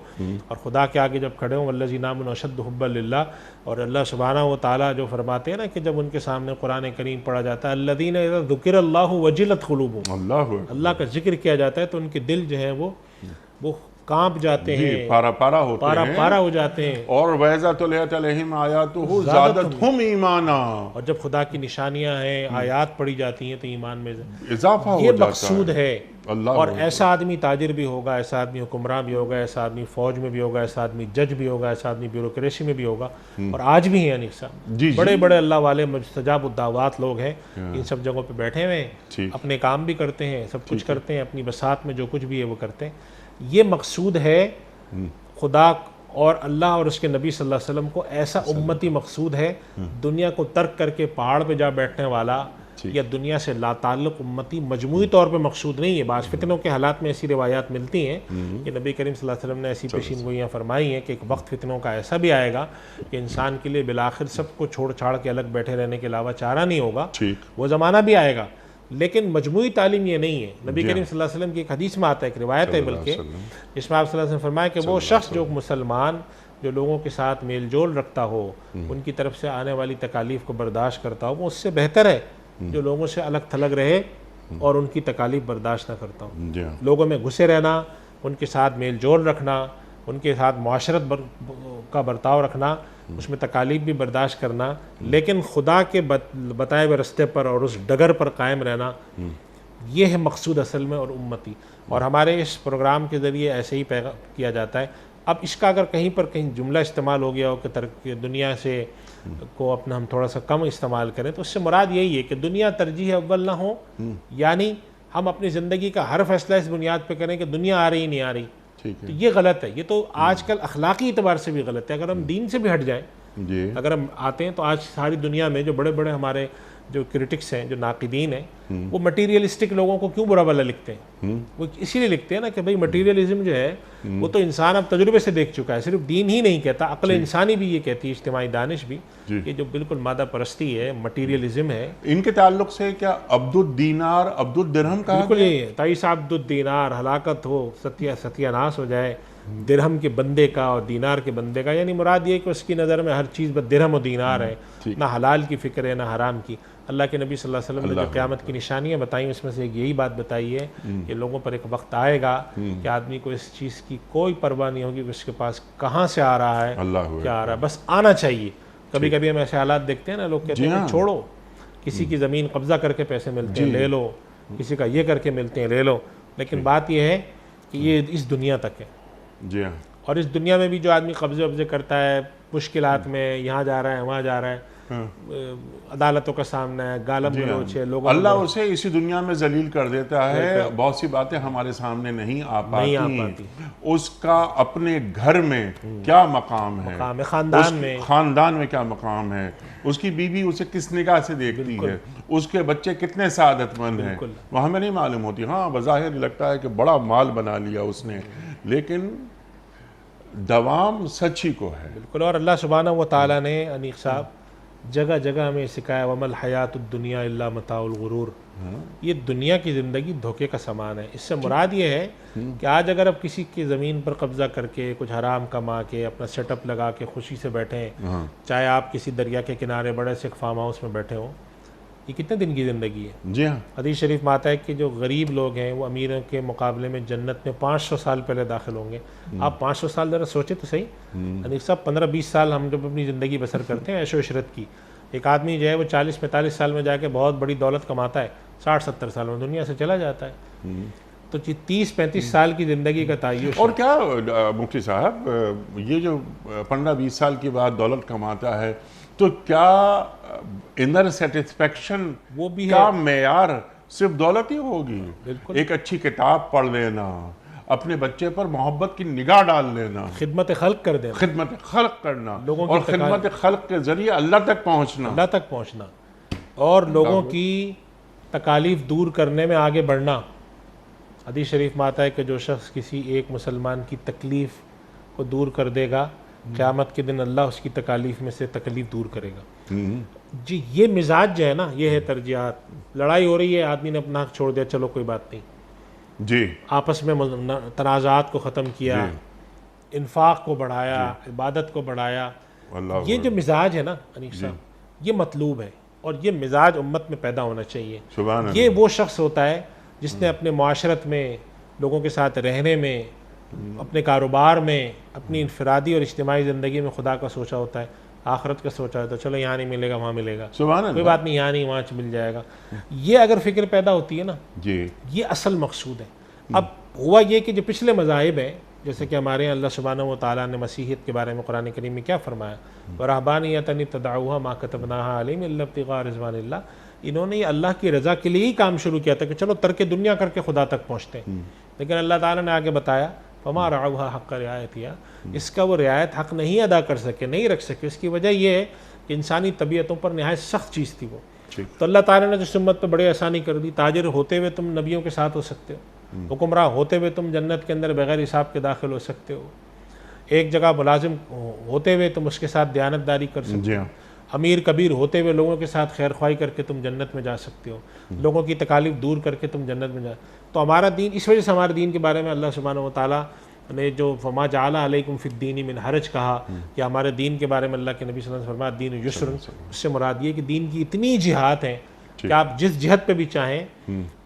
और खुदा के आगे जब खड़े हों वल्लज़ीना आमनू अशद्दु हुब्बन लिल्लाह। और अल्लाह सुब्हानहू व तआला जो फरमाते हैं ना कि जब उनके सामने कुरान करीम पढ़ा जाता है, अल्लज़ीना इज़ा ज़ुकिरल्लाहु वजिलत क़ुलूबुहुम, अल्लाह का जिक्र किया जाता है तो उनके दिल जो है वो कांप जाते हैं, पारा हो जाते हैं। और वइज़ातुलियत अलैहिम आयातुहु ज़ादतहुम ईमाना, और जब खुदा की निशानियां हैं, आयात पढ़ी जाती हैं तो ईमान में इजाफा हो जाता है। ये मकसूद है। और ऐसा आदमी ताजिर भी होगा, ऐसा आदमी हुक्मरान भी होगा, ऐसा आदमी फौज में भी होगा, ऐसा आदमी जज भी होगा, ऐसा आदमी ब्यूरोक्रेसी में भी होगा। और आज भी हैं अनीस साहब, बड़े बड़े अल्लाह वाले मुस्तजाबुद्दावात लोग हैं, इन सब जगहों पे बैठे हुए हैं, अपने काम भी करते हैं, सब कुछ करते हैं, अपनी बसात में जो कुछ भी है वो करते हैं। ये मकसूद है खुदा और अल्लाह और उसके नबी सल्लल्लाहु अलैहि वसल्लम को ऐसा उम्मती मकसूद है, दुनिया को तर्क करके पहाड़ पे जा बैठने वाला या दुनिया से लाताल्लुक उम्मती मजमूई तौर पे मकसूद नहीं है। बाज़ फितनों के हालात में ऐसी रिवायात मिलती हैं कि नबी करीम सल्लल्लाहु अलैहि वसल्लम ने ऐसी पेशीनगोइयाँ फरमाई हैं कि एक वक्त फितनों का ऐसा भी आएगा कि इंसान के लिए बिलाखिर सबको छोड़ छाड़ के अलग बैठे रहने के अलावा चारा नहीं होगा। वो ज़माना भी आएगा, लेकिन मजमूई तालीम ये नहीं है। नबी करीम सल्लल्लाहु अलैहि वसल्लम की एक हदीस में आता है, एक रिवायत है बल्कि, इसमें आप सल्लल्लाहु अलैहि वसल्लम फरमाया कि वो शख्स जो मुसलमान जो लोगों के साथ मेल जोल रखता हो, उनकी तरफ से आने वाली तकालीफ को बर्दाश्त करता हो, वो उससे बेहतर है जो लोगों से अलग थलग रहे और उनकी तकालीफ बर्दाश्त ना करता हूँ। जी हाँ। लोगों में घुसे रहना, उनके साथ मेल जोल रखना, उनके साथ मुआशरत का बर्ताव रखना, उसमें तकालीफ भी बर्दाश्त करना, लेकिन खुदा के बताए हुए रास्ते पर और उस डगर पर कायम रहना, ये है मकसूद असल में और उम्मती। और हमारे इस प्रोग्राम के ज़रिए ऐसे ही पैगाम किया जाता है। अब इसका अगर कहीं पर कहीं जुमला इस्तेमाल हो गया हो कि दुनिया से को अपना हम थोड़ा सा कम इस्तेमाल करें, तो उससे मुराद यही है कि दुनिया तरजीह अव्वल ना हो, यानी हम अपनी ज़िंदगी का हर फैसला इस बुनियाद पे करें कि दुनिया आ रही नहीं आ रही। तो ये गलत है, ये तो आजकल अखलाकी एतबार से भी गलत है। अगर हम दीन से भी हट जाएं, अगर हम आते हैं तो आज सारी दुनिया में जो बड़े बड़े हमारे जो क्रिटिक्स हैं, जो नाकिदीन हैं, वो मटीरियलिस्टिक लोगों को क्यों बुरा भला लिखते हैं? वो इसीलिए लिखते हैं ना कि भाई मटीरियलिज्म जो है वो तो इंसान अब तजुर्बे से देख चुका है। सिर्फ दीन ही नहीं कहता, अक्ल इंसानी भी ये कहती है, इज्तिमाई दानिश भी, ये जो बिल्कुल मादा परस्ती है, मटीरियलिज्म है। इनके ताल्लुक से क्या अब्दुल दीनार अब्दुल दिरहम कहा बिल्कुल यही है, ताइसा अब्दुल दीनार, हलाकत हो, सत्यानाश हो जाए दिरहम के बंदे का और दीनार के बंदे का। यानी मुराद ये कि उसकी नज़र में हर चीज़ बस दिरहम और दीनार है, ना हलाल की फ़िक्र है ना हराम की। अल्लाह के नबी सल्लल्लाहु अलैहि वसल्लम ने जो क़यामत की निशानियाँ बताई, उसमें से एक यही बात बताई है कि लोगों पर एक वक्त आएगा कि आदमी को इस चीज़ की कोई परवाह नहीं होगी कि उसके पास कहाँ से आ रहा है, क्या आ रहा है, बस आना चाहिए। कभी कभी हम ऐसे हालात देखते हैं ना, लोग कहते हैं छोड़ो, किसी की ज़मीन कब्जा करके पैसे मिलते हैं ले लो, किसी का ये करके मिलते हैं ले लो। लेकिन बात यह है कि ये इस दुनिया तक है। जी हाँ। और इस दुनिया में भी जो आदमी कब्जे वब्जे करता है, मुश्किलात में यहाँ जा रहा है वहाँ जा रहा है, अदालतों का सामना है, गालम गलोच है, लोगों अल्लाह उसे इसी दुनिया में जलील कर देता है। बहुत सी बातें हमारे सामने नहीं आ पाती। उसका अपने घर में क्या मकाम है, खानदान में क्या मकाम है, उसकी बीवी उसे किस निगाह से देखती है, उसके बच्चे कितने सादतमंद हैं, वो हमें नहीं मालूम होती। हाँ, बज़ाहिर लगता है कि बड़ा माल बना लिया उसने, लेकिन दवाम सच ही को है। बिल्कुल। और अल्लाह सुब्हानहू व तआला ने अनीक साहब जगह जगह हमें सिखाया, वमल हयातुद दुनिया इल्ला मताउल गुरूर। ये दुनिया की ज़िंदगी धोखे का सामान है। इससे मुराद ये है कि आज अगर आप किसी की ज़मीन पर कब्जा करके कुछ हराम कमा के अपना सेटअप लगा के खुशी से बैठें, चाहे आप किसी दरिया के किनारे बड़े से फार्म हाउस में बैठे हों, ये कितने दिन की ज़िंदगी है? जी हाँ। हदीस शरीफ में आता है कि जो गरीब लोग हैं वो अमीरों के मुकाबले में जन्नत में 500 साल पहले दाखिल होंगे। आप 500 साल ज़रा सोचे तो सही। अनिक साहब 15-20 साल हम जब अपनी ज़िंदगी बसर करते हैं ऐशो इशरत की, एक आदमी जो है वो 40-45 साल में जाके बहुत बड़ी दौलत कमाता है, 60-70 साल में दुनिया से चला जाता है। तो 30-35 साल की ज़िंदगी का तायुश। और क्या मुफ्ती साहब, ये जो 15-20 साल के बाद दौलत कमाता है, तो क्या इनर सेटिस्फेक्शन वो भी क्या है? मेयार सिर्फ दौलत ही होगी? बिल्कुल। एक अच्छी किताब पढ़ लेना, अपने बच्चे पर मोहब्बत की निगाह डाल लेना, खिदमत खल्क कर देना, खिदमत खल्क करना, लोगों और खिदमत खल्क के जरिए अल्लाह तक पहुंचना, और लोगों की तकालीफ दूर करने में आगे बढ़ना। हदीस शरीफ में आता है कि जो शख्स किसी एक मुसलमान की तकलीफ़ को दूर कर देगा, क़यामत के दिन अल्लाह उसकी तकालीफ में से तकलीफ़ दूर करेगा। जी, ये मिजाज जो है ना, ये है तरजीहात। लड़ाई हो रही है, आदमी ने अपना हक छोड़ दिया, चलो कोई बात नहीं जी, आपस में तनाज़ात को ख़त्म किया, इन्फाक को बढ़ाया, इबादत को बढ़ाया। ये जो मिजाज है ना अनीक साहब, ये मतलूब है और ये मिजाज उम्मत में पैदा होना चाहिए। ये वो शख्स होता है जिसने अपने माशरत में, लोगों के साथ रहने में, अपने कारोबार में, अपनी इनफरादी और इज्तिमाई ज़िंदगी में खुदा का सोचा होता है, आखिरत का सोचा है। तो चलो यहाँ नहीं मिलेगा वहाँ मिलेगा, कोई बात नहीं, यहाँ नहीं वहाँ मिल जाएगा। ये अगर फ़िक्र पैदा होती है ना जी, ये असल मकसूद है। अब हुआ ये कि जो पिछले मज़ाहिब हैं, जैसे कि हमारे यहाँ अल्लाह सुब्हानहू व तआला ने मसीहियत के बारे में कुरान करीम में क्या फरमाया, वरहबानियतन इब्तदऊहा मा कतबनाहा अलैहिम इल्ला इब्तिगा रिज़वानिल्लाह। इन्होंने ये अल्लाह की रज़ा के लिए ही काम शुरू किया था कि चलो तर्क दुनिया करके खुदा तक पहुँचते हैं। लेकिन अल्लाह ताला ने आगे बताया, फमा रअऊहा हक़्क़ रिआयतिहा, इसका वो रियायत हक़ नहीं अदा कर सके, नहीं रख सके। उसकी वजह यह है कि इंसानी तबीयतों पर नहायत सख्त चीज़ थी वो। तो अल्लाह ताला ने तो उम्मत पर बड़ी आसानी कर दी। ताजिर होते हुए तुम नबियों के साथ हो सकते हो, हुक्मरान होते हुए तुम जन्नत के अंदर बगैर हिसाब के दाखिल हो सकते हो, एक जगह मुलाजिम होते हुए तुम उसके साथ दयानतदारी कर सकते हो, अमीर कबीर होते हुए लोगों के साथ खैर ख्वाही करके तुम जन्नत में जा सकते हो, लोगों की तकालीफ दूर करके तुम जन्नत में जा। तो हमारा दीन, इस वजह से हमारे दीन के बारे में अल्लाह सुब्हानहू व तआला ने जो फमा जअला अलैकुम फिद्दीन मिन हरज कहा कि हमारे दीन के बारे में अल्लाह के नबी सल्लल्लाहु अलैहि वसल्लम फरमाया दीन युस्र, उससे मुराद ये कि दीन की इतनी जिहात हैं कि आप जिस जिहत पे भी चाहें,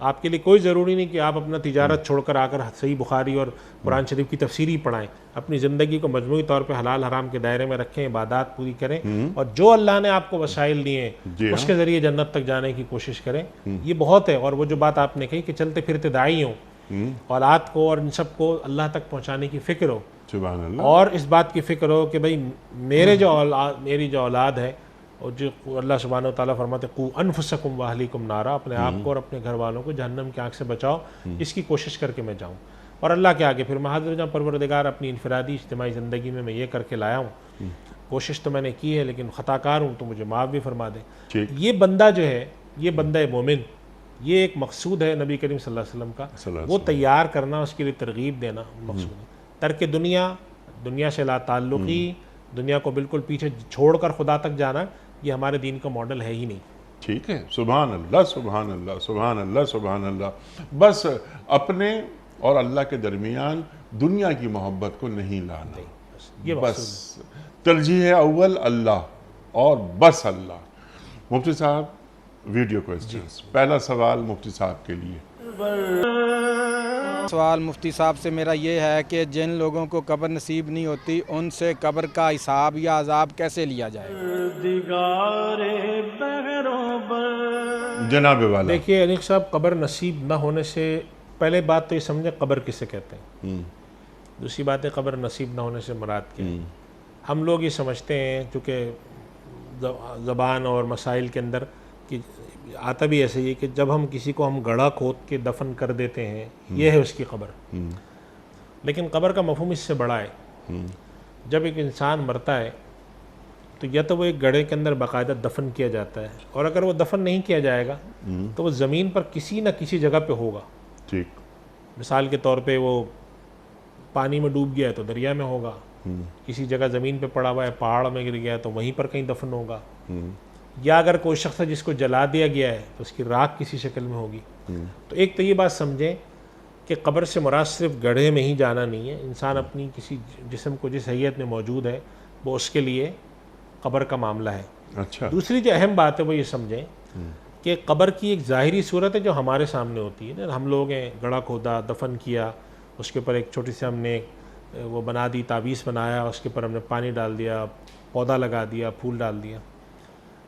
आपके लिए कोई ज़रूरी नहीं कि आप अपना तिजारत छोड़कर आकर सही बुखारी और कुरान शरीफ की तफसीर ही पढ़ाएं। अपनी ज़िंदगी को मजमूई तौर पे हलाल हराम के दायरे में रखें, इबादत पूरी करें और जो अल्लाह ने आपको वसाइल दिए हैं उसके ज़रिए जन्नत तक जाने की कोशिश करें। ये बहुत है। और वो जो बात आपने कही कि चलते फिरते दाई हों, औलाद को और इन सब को अल्लाह तक पहुँचाने की फ़िक्र हो, और इस बात की फ़िक्र हो कि भाई मेरी जो औलाद है, और जो अल्लाह सुब्हानहू व तआला फरमाते कू अनफुसकुम व अहलीकुम नारा, अपने आप को और अपने घर वालों को जहन्नम की आग से बचाओ, इसकी कोशिश करके मैं जाऊँ। और अल्लाह के आगे फिर महाज़र जहाँ परवरदिगार अपनी इनफरादी इज्तिमाई ज़िंदगी में मैं ये करके लाया हूँ, कोशिश तो मैंने की है लेकिन ख़ताकार हूँ, तो मुझे माफ़ भी फरमा दे। ये बंदा जो है, ये बंदा मोमिन, ये एक मकसूद है नबी करीम सल्लल्लाहु अलैहि वसल्लम का, वो तैयार करना, उसके लिए तरगीब देना मकसूद है। तर्क दुनिया से ला ताल्लुक़ी, दुनिया को बिल्कुल पीछे छोड़कर खुदा तक जाना, ये हमारे दीन का मॉडल है ही नहीं। ठीक है, सुभान अल्लाह सुभान अल्लाह सुभान अल्लाह सुभान अल्लाह। बस अपने और अल्लाह के दरमियान दुनिया की मोहब्बत को नहीं लाना, ये बस तरजीह अव्वल अल्लाह और बस अल्लाह। मुफ्ती साहब, वीडियो क्वेश्चंस। पहला सवाल मुफ्ती साहब के लिए। सवाल मुफ्ती साहब से मेरा ये है कि जिन लोगों को कब्र नसीब नहीं होती, उनसे कब्र का हिसाब या अजाब कैसे लिया जाए? जनाब वाला। देखिए अनिक साहब, कब्र नसीब ना होने से पहले बात तो ये समझे कब्र किसे कहते हैं। दूसरी बात है कब्र नसीब ना होने से मुराद क्या है। हम लोग ये समझते हैं चूँकि ज़बान और मसाइल के अंदर कि आता भी ऐसे ही कि जब हम किसी को हम गड़ा खोद के दफन कर देते हैं, ये है उसकी कब्र। लेकिन कब्र का मफहूम इससे बड़ा है। जब एक इंसान मरता है तो या तो वो एक गड़े के अंदर बाकायदा दफन किया जाता है, और अगर वो दफन नहीं किया जाएगा तो वो ज़मीन पर किसी न किसी जगह पे होगा। ठीक। मिसाल के तौर पे वो पानी में डूब गया है तो दरिया में होगा, किसी जगह ज़मीन पे पड़ा हुआ है, पहाड़ में गिर गया है तो वहीं पर कहीं दफन होगा, या अगर कोई शख्स है जिसको जला दिया गया है तो उसकी राख किसी शक्ल में होगी। तो एक तो ये बात समझें कि कब्र से मुराद सिर्फ गड्ढे में ही जाना नहीं है। इंसान अपनी किसी जिस्म को जिस हैयत में मौजूद है वो उसके लिए कब्र का मामला है। अच्छा। दूसरी जो अहम बात है वो ये समझें कि कब्र की एक ज़ाहिरी सूरत है जो हमारे सामने होती है ना। हम लोग हैं, गड़ा खोदा, दफन किया, उसके ऊपर एक छोटी सी हमने वो बना दी, तावीज़ बनाया, उसके ऊपर हमने पानी डाल दिया, पौधा लगा दिया, फूल डाल दिया।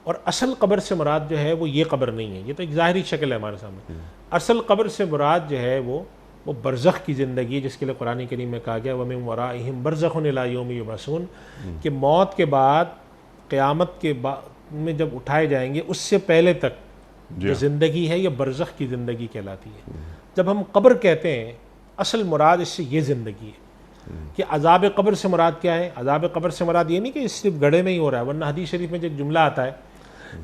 और असल कब्र से मुराद जो है वो ये कब्र नहीं है, ये तो एक ज़ाहिरी शक्ल है हमारे सामने। असल कब्र से मुराद जो है वो बरज़ख की ज़िंदगी, जिसके लिए कुरान करीम में कहा गया वमिन वराइहिम बरज़खुन इला यौमि युबअसून, कि मौत के बाद, क़यामत के बाद में जब उठाए जाएंगे उससे पहले तक जो ज़िंदगी है ये बरज़ख की ज़िंदगी कहलाती है। जब हम कब्र कहते हैं असल मुराद इससे ये ज़िंदगी है। कि अज़ाब कब्र से मुराद क्या है? अज़ाब कब्र से मुराद ये नहीं कि सिर्फ गड्ढे में ही हो रहा है, वरना हदीस शरीफ में जो जुमला आता है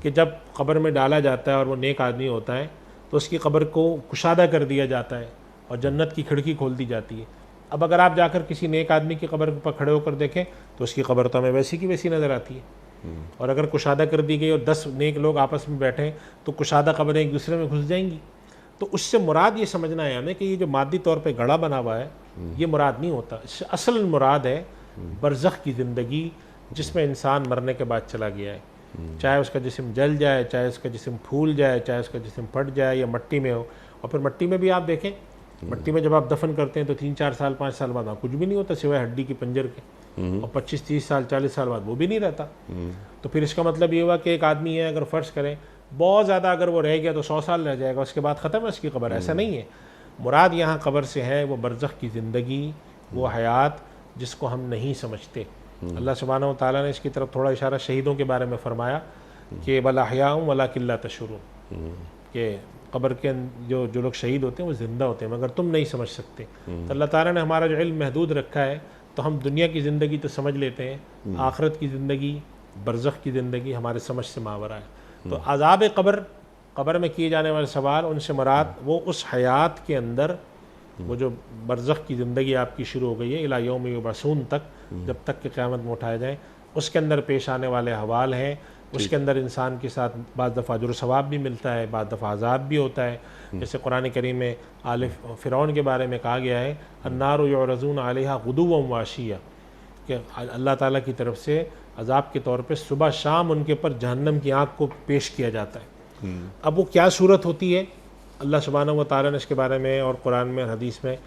कि जब कब्र में डाला जाता है और वो नेक आदमी होता है तो उसकी कब्र को कुशादा कर दिया जाता है और जन्नत की खिड़की खोल दी जाती है। अब अगर आप जाकर किसी नेक आदमी की कब्र पर खड़े होकर देखें तो उसकी कब्र तो हमें वैसी की वैसी नज़र आती है, और अगर कुशादा कर दी गई और 10 नेक लोग आपस में बैठे तो कुशादा कब्रें एक दूसरे में घुस जाएंगी। तो उससे मुराद ये समझना है हमें कि ये जो मादी तौर पे गड़ा बना हुआ है ये मुराद नहीं होता। इससे असल मुराद है बरज़ख की ज़िंदगी, जिसमें इंसान मरने के बाद चला गया है। चाहे उसका जिस्म जल जाए, चाहे उसका जिस्म फूल जाए, चाहे उसका जिस्म फट जाए या मट्टी में हो। और फिर मट्टी में भी आप देखें, मट्टी में जब आप दफन करते हैं तो 3-4 साल 5 साल बाद कुछ भी नहीं होता सिवाय हड्डी की पंजर के, और 25-30 साल 40 साल बाद वो भी नहीं रहता। तो फिर इसका मतलब ये हुआ कि एक आदमी है, अगर फ़र्ज़ करें बहुत ज़्यादा अगर वो रह गया तो 100 साल रह जाएगा, उसके बाद ख़त्म है उसकी कब्र। ऐसा नहीं है। मुराद यहाँ कब्र से है वो बरज़ख की ज़िंदगी, वो हयात जिसको हम नहीं समझते। अल्लाह सुब्हानहू व तआला ने इसकी तरफ थोड़ा इशारा शहीदों के बारे में फ़रमाया कि बल अहयाउम वलाकिन ला तशऊरून, कि कब्र के जो लोग शहीद होते हैं वो ज़िंदा होते हैं मगर तुम नहीं समझ सकते। तो अल्लाह ताला ने हमारा जो इल्म महदूद रखा है तो हम दुनिया की ज़िंदगी तो समझ लेते हैं, आखिरत की ज़िंदगी, बरज़ख की ज़िंदगी हमारे समझ से मावरा है। तो अज़ाब कब्र में किए जाने वाले सवाल, उनसे मुराद वो उस हयात के अंदर वो जो बरज़ख की ज़िंदगी आपकी शुरू हो गई है इला यौम युबअसून तक, जब तक कि क़यामत में उठाए जाएँ, उसके अंदर पेश आने वाले हवाल हैं। उसके अंदर इंसान के साथ बाज़ दफ़ा अजर सवाब भी मिलता है, बाज़ दफ़ा अज़ाब भी होता है। जैसे कुरान करीम में आले फ़िरौन के बारे में कहा गया है अन्नारु युरज़ून अलैहा गुदुव्वन व अशिय्या, कि अल्लाह ताला की तरफ से अज़ाब के तौर पे सुबह शाम उनके पर जहन्नम की आग को पेश किया जाता है। अब वो क्या सूरत होती है, अल्लाह सुब्हानहू व तआला ने इसके बारे में और कुरान में हदीस में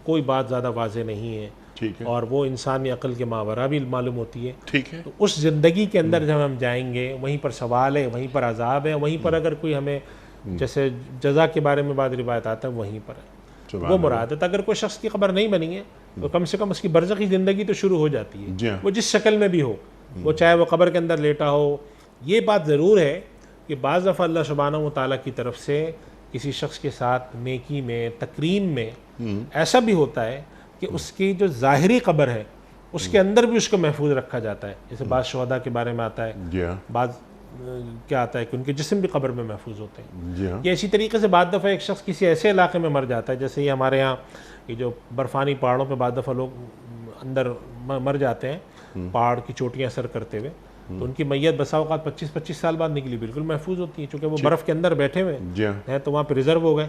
कोई बात ज़्यादा वाज़ेह नहीं है, ठीक है, और वो इंसानी अक्ल के मावरा भी मालूम होती है। ठीक है। तो उस ज़िंदगी के अंदर जब हम जाएंगे, वहीं पर सवाल है, वहीं पर अजाब है, वहीं पर अगर कोई हमें जैसे जज़ा के बारे में बाद रिवायत आता है वहीं पर है, वो मुराद है। तो अगर कोई शख्स की खबर नहीं बनी है तो कम से कम उसकी बरज़खी ज़िंदगी तो शुरू हो जाती है, वो जिस शक्ल में भी हो, वो चाहे वो कब्र के अंदर लेटा हो। ये बात ज़रूर है कि बाज़ दफ़ा अल्लाह सुब्हानहू व तआला की तरफ से किसी शख्स के साथ नेकी में, तकरीम में ऐसा भी होता है कि उसकी जो ज़ाहिरी कब्र है उसके अंदर भी उसको महफूज रखा जाता है। जैसे बाज़ शुहदा के बारे में आता है, बाज़ क्या आता है कि उनके जिस्म भी कब्र में महफूज होते हैं। ये इसी तरीके से बाद दफ़ा एक शख्स किसी ऐसे इलाके में मर जाता है, जैसे ये हमारे यहाँ ये जो बर्फ़ानी पहाड़ों पे बाद दफ़ा लोग अंदर मर जाते हैं, पहाड़ की चोटियाँ सर करते हुए, तो उनकी मैयत बसा औक़ात 25-25 साल बाद निकली, बिल्कुल महफूज होती है, चूँकि वो बर्फ़ के अंदर बैठे हुए हैं तो वहाँ पर रिज़र्व हो गए।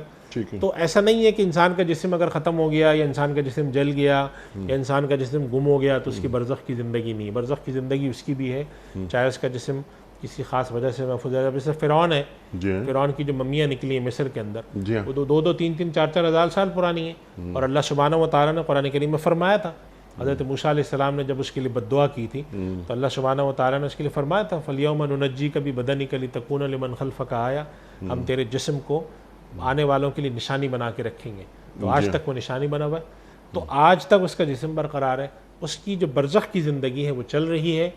तो ऐसा नहीं है कि इंसान का जिस्म अगर ख़त्म हो गया या इंसान का जिस्म जल गया या इंसान का जिस्म गुम हो गया तो उसकी बरज़ख की ज़िंदगी नहीं है। बरज़ख की ज़िंदगी उसकी भी है, चाहे उसका जिस्म किसी ख़ास वजह से महफूज है। जैसे फ़िरौन है, फ़िरौन की जो मम्मियाँ निकली हैं मिस्र के अंदर, वो 2-2, 3-3, 4-4 हज़ार साल पुरानी है। और अल्लाह सुब्हानहू व तआला ने कुरान करीम में फरमाया था, हज़रत मूसा अलैहिस्सलाम ने जब उसके लिए बद्दुआ की थी तो अल्लाह सुब्हानहू व तआला ने उसके लिए फरमाया था, फ़ल-यौम नुनज्जीक बिबदनिक लितकूना लिमन खल्फ़क आया, हम तेरे जिस्म को आने वालों के लिए निशानी बना के रखेंगे। तो आज तक वो निशानी बना हुआ है, तो आज तक उसका जिस्म बरकरार है। उसकी जो बरज़ख की ज़िंदगी है वो चल रही है,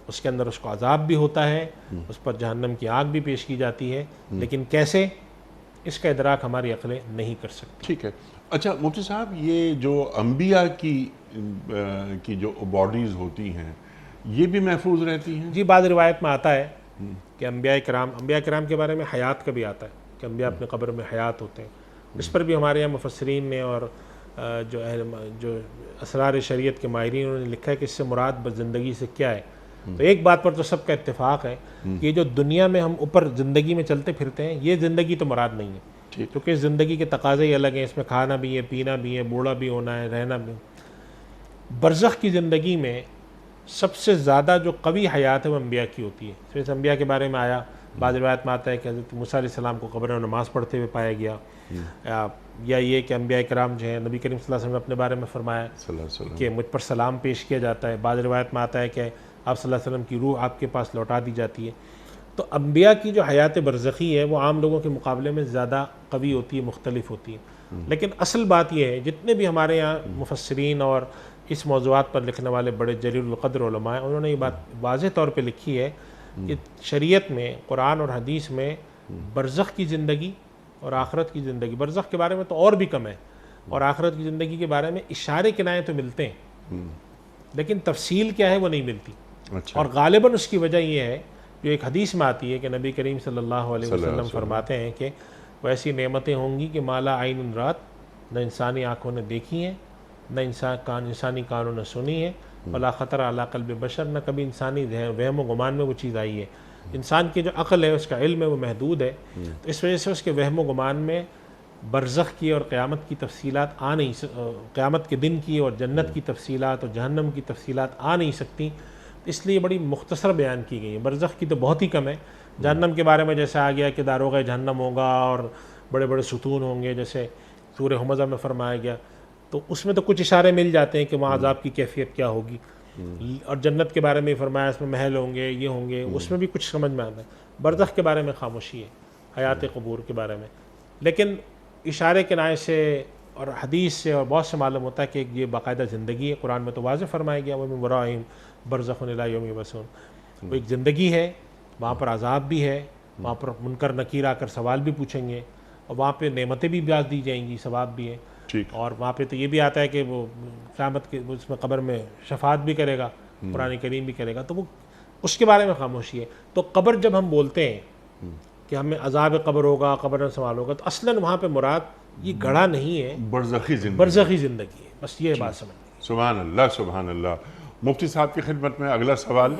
उसके अंदर उसको अज़ाब भी होता है, उस पर जहन्नम की आग भी पेश की जाती है, लेकिन कैसे, इसका इदराक हमारी अक़लें नहीं कर सकती। ठीक है। अच्छा मुफ्ती साहब, ये जो अम्बिया की जो बॉडीज़ होती हैं ये भी महफूज रहती हैं? जी, बाद रिवायत में आता है कि अम्बिया किराम के बारे में हयात का भी आता है कि अम्बिया अपने कब्र में हयात होते हैं। इस पर भी हमारे यहाँ मुफस्सिरीन ने और जो असरार शरीयत के माहिरीन उन्होंने लिखा है कि इससे मुराद ज़िंदगी से क्या है। तो एक बात पर तो सबका इत्तेफाक है कि ये जो दुनिया में हम ऊपर ज़िंदगी में चलते फिरते हैं, ये ज़िंदगी तो मुराद नहीं है, क्योंकि ज़िंदगी के तकाज़े ही अलग हैं। इसमें खाना भी है, पीना भी है, बूढ़ा भी होना है, रहना भी। बरज़ख की ज़िंदगी में सबसे ज़्यादा जो कवी हयात है वो अम्बिया की होती है। फिर अम्बिया के बारे में आया, बाद रिवायत में आता है कि हज़रत मूसा अलैहिस्सलाम को कब्र में नमाज़ पढ़ते हुए पाया गया, या ये कि अम्बिया किराम जो है, नबी करीम सल्लल्लाहु अलैहि वसल्लम ने अपने बारे में फरमाया कि मुझ पर सलाम पेश किया जाता है। बाद रिवायत में आता है कि आप सल्लल्लाहु अलैहि वसल्लम की रूह आपके पास लौटा दी जाती है। तो अम्बिया की जो हयात बरज़खी है वो आम लोगों के मुकाबले में ज़्यादा कवी होती है, मुख्तलिफ होती है। लेकिन असल बात यह है, जितने भी हमारे यहाँ मुफस्सिरीन और इस मौज़ूआत पर लिखने वाले बड़े जलील क़द्र उलमा हैं, उन्होंने ये बात वाज़ेह तौर पे लिखी है कि शरीयत में, कुरान और हदीस में बरज़ख की ज़िंदगी और आखिरत की ज़िंदगी, बरज़ख के बारे में तो और भी कम है, और आखिरत की ज़िंदगी के बारे में इशारे किनाए तो मिलते हैं, लेकिन तफसील क्या है वो नहीं मिलती। अच्छा। और गालिबन उसकी वजह यह है, जो एक हदीस में आती है कि नबी करीम सल्लल्लाहु अलैहि वसल्लम फरमाते हैं कि वैसी नेमतें होंगी कि माला आइन रात, न इंसानी आँखों ने देखी हैं, न इंसानी कानों ने सुनी है, वला ख़तर अला क़ल्बि बशर, न कभी इंसानी वहम व गुमान में वो चीज़ आई है। इंसान की जो अक़ल है, उसका इल्म है, वो महदूद है, तो इस वजह से उसके वहम व गुमान में बरज़ख की और क़यामत की तफसीलात आ नहीं, क़यामत के दिन की और जन्नत की तफसीलात और जहन्नम की तफसीलात आ नहीं सकती, इसलिए बड़ी मुख्तसर बयान की गई है। बरज़ख की तो बहुत ही कम है। जहन्नम के बारे में जैसे आ गया कि दारोग़ जहन्नम होगा और बड़े बड़े सुतून होंगे, जैसे सूरह हुमज़ा में फरमाया गया, तो उसमें तो कुछ इशारे मिल जाते हैं कि वहाँ अज़ाब की कैफियत क्या होगी। और जन्नत के बारे में फरमाया इसमें महल होंगे, ये होंगे, उसमें भी कुछ समझ में आता है। बरज़ख के बारे में खामोशी है, हयात क़बूर के बारे में, लेकिन इशारे किनाए से और हदीस से और बहुत से मालूम होता है कि ये बाकायदा ज़िंदगी है। कुरान में तो वाज़ेह फरमाया गया, वमिन वराइहिम बरज़खुन इला यौमि यबअसून, वो एक ज़िंदगी है, वहाँ पर अज़ाब भी है, वहाँ पर मुनकर नकीर आकर सवाल भी पूछेंगे, और वहाँ पे नेमतें भी ब्याज दी जाएंगी, सवाब भी है। और वहाँ पे तो ये भी आता है कि वो क़यामत के उसमें कब्र में शफ़ाअत भी करेगा, कुरान करीम भी करेगा, तो वो उसके बारे में खामोशी है। तो कब्र जब हम बोलते हैं कि हमें अज़ाब कब्र होगा, कब्र में सवाल होगा, तो असलन वहाँ पे मुराद ये गढ़ा नहीं है, बरज़खी ज़िंदगी है। बस ये बात समझ। सुभान अल्लाह, सुभान अल्लाह। मुफ्ती साहब की खिदमत में अगला सवाल।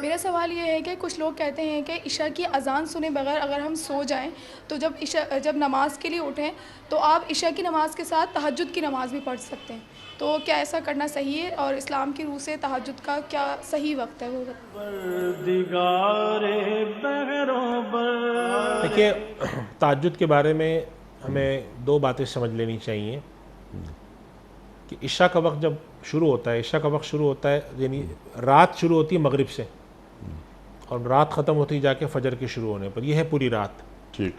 मेरा सवाल ये है कि कुछ लोग कहते हैं कि इशा की अज़ान सुने बगैर अगर हम सो जाएं तो जब नमाज के लिए उठें तो आप इशा की नमाज़ के साथ तहज्जुद की नमाज़ भी पढ़ सकते हैं, तो क्या ऐसा करना सही है? और इस्लाम की रूह से तहज्जुद का क्या सही वक्त है वो? देखिए, तहज्जुद के बारे में हमें दो बातें समझ लेनी चाहिए कि इशा का वक्त जब शुरू होता है, इशा का वक्त शुरू होता है यानी रात शुरू होती है मगरिब से और रात ख़त्म होती है जाके फजर के शुरू होने पर। यह है पूरी रात। ठीक।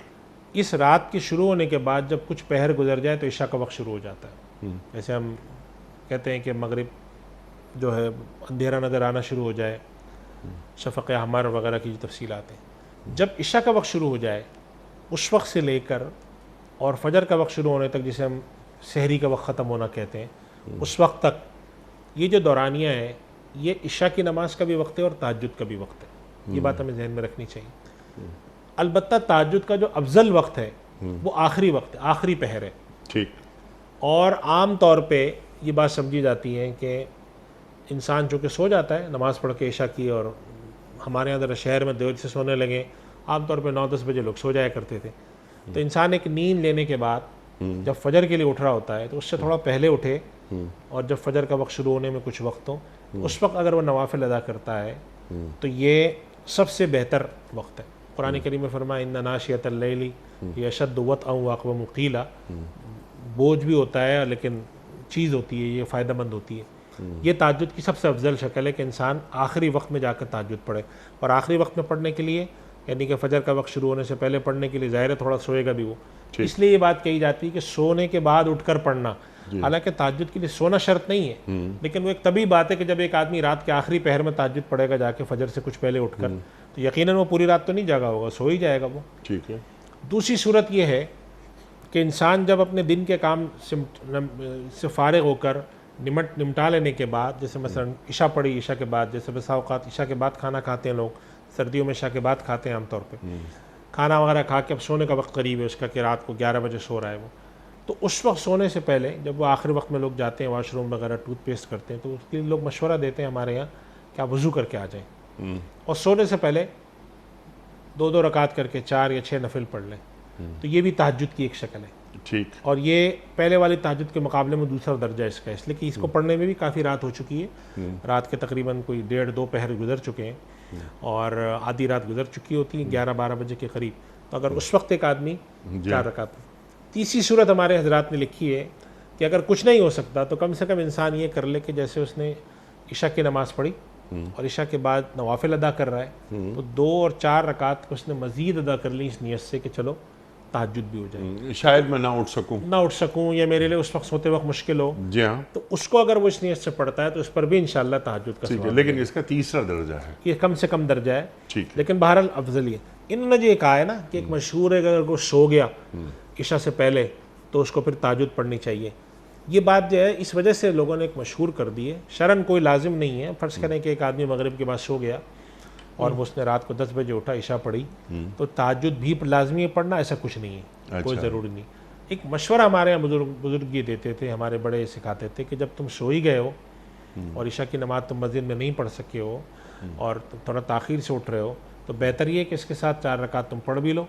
इस रात के शुरू होने के बाद जब कुछ पहर गुजर जाए तो इशा का वक्त शुरू हो जाता है। जैसे हम कहते हैं कि मगरिब जो है अंधेरा नज़र आना शुरू हो जाए, शफ़क़ अहमर वगैरह की जो तफसीलात हैं, जब इशा का वक्त शुरू हो जाए उस वक्त से लेकर और फजर का वक्त शुरू होने तक, जिसे हम सहरी का वक्त ख़त्म होना कहते हैं, उस वक्त तक ये जो दौरानिया है ये इशा की नमाज का भी वक्त है और तहज्जुद का भी वक्त है। ये बात हमें जहन में रखनी चाहिए। अलबत्ता तहज्जुद का जो अफजल वक्त है वो आखिरी वक्त है, आखिरी पहर है। ठीक। और आम तौर पे ये बात समझी जाती है कि इंसान चूँकि सो जाता है नमाज़ पढ़ के इशा की, और हमारे यहाँ ज़रा शहर में देर से सोने लगे, आमतौर पे 9-10 बजे लोग सो जाया करते थे, तो इंसान एक नींद लेने के बाद जब फजर के लिए उठ रहा होता है तो उससे थोड़ा पहले उठे और जब फजर का वक्त शुरू होने में कुछ वक्त हो उस वक्त अगर वह नवाफिल अदा करता है तो ये सबसे बेहतर वक्त है। कुरान करीम में फरमाया इन्ना नाशियतल लैली यशद्दु वतअन व अक़वमु क़ीला, बोझ भी होता है लेकिन चीज़ होती है, ये फ़ायदेमंद होती है। ये तहज्जुद की सबसे अफजल शक्ल है कि इंसान आखिरी वक्त में जाकर तहज्जुद पढ़े, और आखिरी वक्त में पढ़ने के लिए यानी कि फजर का वक्त शुरू होने से पहले पढ़ने के लिए ज़ाहिर है थोड़ा सोएगा भी वो, इसलिए ये बात कही जाती है कि सोने के बाद उठकर पढ़ना। हालांकि तहज्जुद के लिए सोना शर्त नहीं है, लेकिन वो एक तभी बात है कि जब एक आदमी रात के आखिरी पहर में तहज्जुद पढ़ेगा जाके फजर से कुछ पहले उठकर, तो यकीनन वो पूरी रात तो नहीं जागा होगा, सो ही जाएगा वो। ठीक है। दूसरी सूरत ये है कि इंसान जब अपने दिन के काम से फारिग होकर निमटा लेने के बाद, जैसे मसलन इशा पढ़ी, इशा के बाद जैसे बसा औक़ात इशा के बाद खाना खाते हैं लोग, सर्दियों में इशा के बाद खाते हैं आमतौर पे, खाना वगैरह खा के अब सोने का वक्त करीब है उसका कि रात को 11 बजे सो रहा है वो, तो उस वक्त सोने से पहले जब वो आखिरी वक्त में लोग जाते हैं वॉशरूम वगैरह टूथपेस्ट करते हैं, तो उसके लिए लोग मशवरा देते हैं हमारे यहाँ कि आप वज़ू करके आ जाएँ और सोने से पहले 2-2 रकात करके 4 या 6 नफिल पढ़ लें। तो ये भी तहज्जुद की एक शक्ल है। ठीक। और ये पहले वाली तहज्जुद के मुकाबले में दूसरा दर्जा इसका है, इसलिए कि इसको पढ़ने में भी काफ़ी रात हो चुकी है। रात के तकरीबन कोई 1.5-2 पहर गुजर चुके हैं और आधी रात गुजर चुकी होती है 11-12 बजे के करीब। तो अगर उस वक्त एक आदमी 4 रकात। तीसरी सूरत हमारे हजरात ने लिखी है कि अगर कुछ नहीं हो सकता तो कम से कम इंसान ये कर ले कि जैसे उसने इशा की नमाज़ पढ़ी और इशा के बाद नवाफिल अदा कर रहा है तो 2 और 4 रकात को उसने मज़ीद अदा कर ली इस नियत से कि चलो तहज्जुद भी हो जाए, शायद मैं ना उठ सकूं या मेरे लिए उस वक्त सोते वक्त मुश्किल हो। जी हाँ। तो उसको अगर वो इस नियत से पढ़ता है तो उस पर भी इंशाअल्लाह तहज्जुद का ठीक है। लेकिन इसका तीसरा दर्जा है, ये कम से कम दर्जा है। ठीक है। लेकिन बहरहाल अफजल है। इन्होंने जो कहा है ना कि एक मशहूर है अगर वो सो गया इशा से पहले तो उसको फिर तहज्जुद पढ़नी चाहिए, ये बात जो है इस वजह से लोगों ने एक मशहूर कर दी है। शरन कोई लाजिम नहीं है। फ़र्ज़ करें कि एक आदमी मगरिब के बाद सो गया और वो उसने रात को 10 बजे उठा, इशा पढ़ी, तो तहज्जुद भी लाजमी है पढ़ना, ऐसा कुछ नहीं है। अच्छा। कोई ज़रूरी नहीं। एक मशवरा हमारे यहाँ बुजुर्ग ये देते थे, हमारे बड़े सिखाते थे कि जब तुम सो ही गए हो और इशा की नमाज़ तुम मस्जिद में नहीं पढ़ सके हो और थोड़ा ताख़ीर से उठ रहे हो तो बेहतर ये है कि इसके साथ 4 रकात तुम पढ़ भी लो,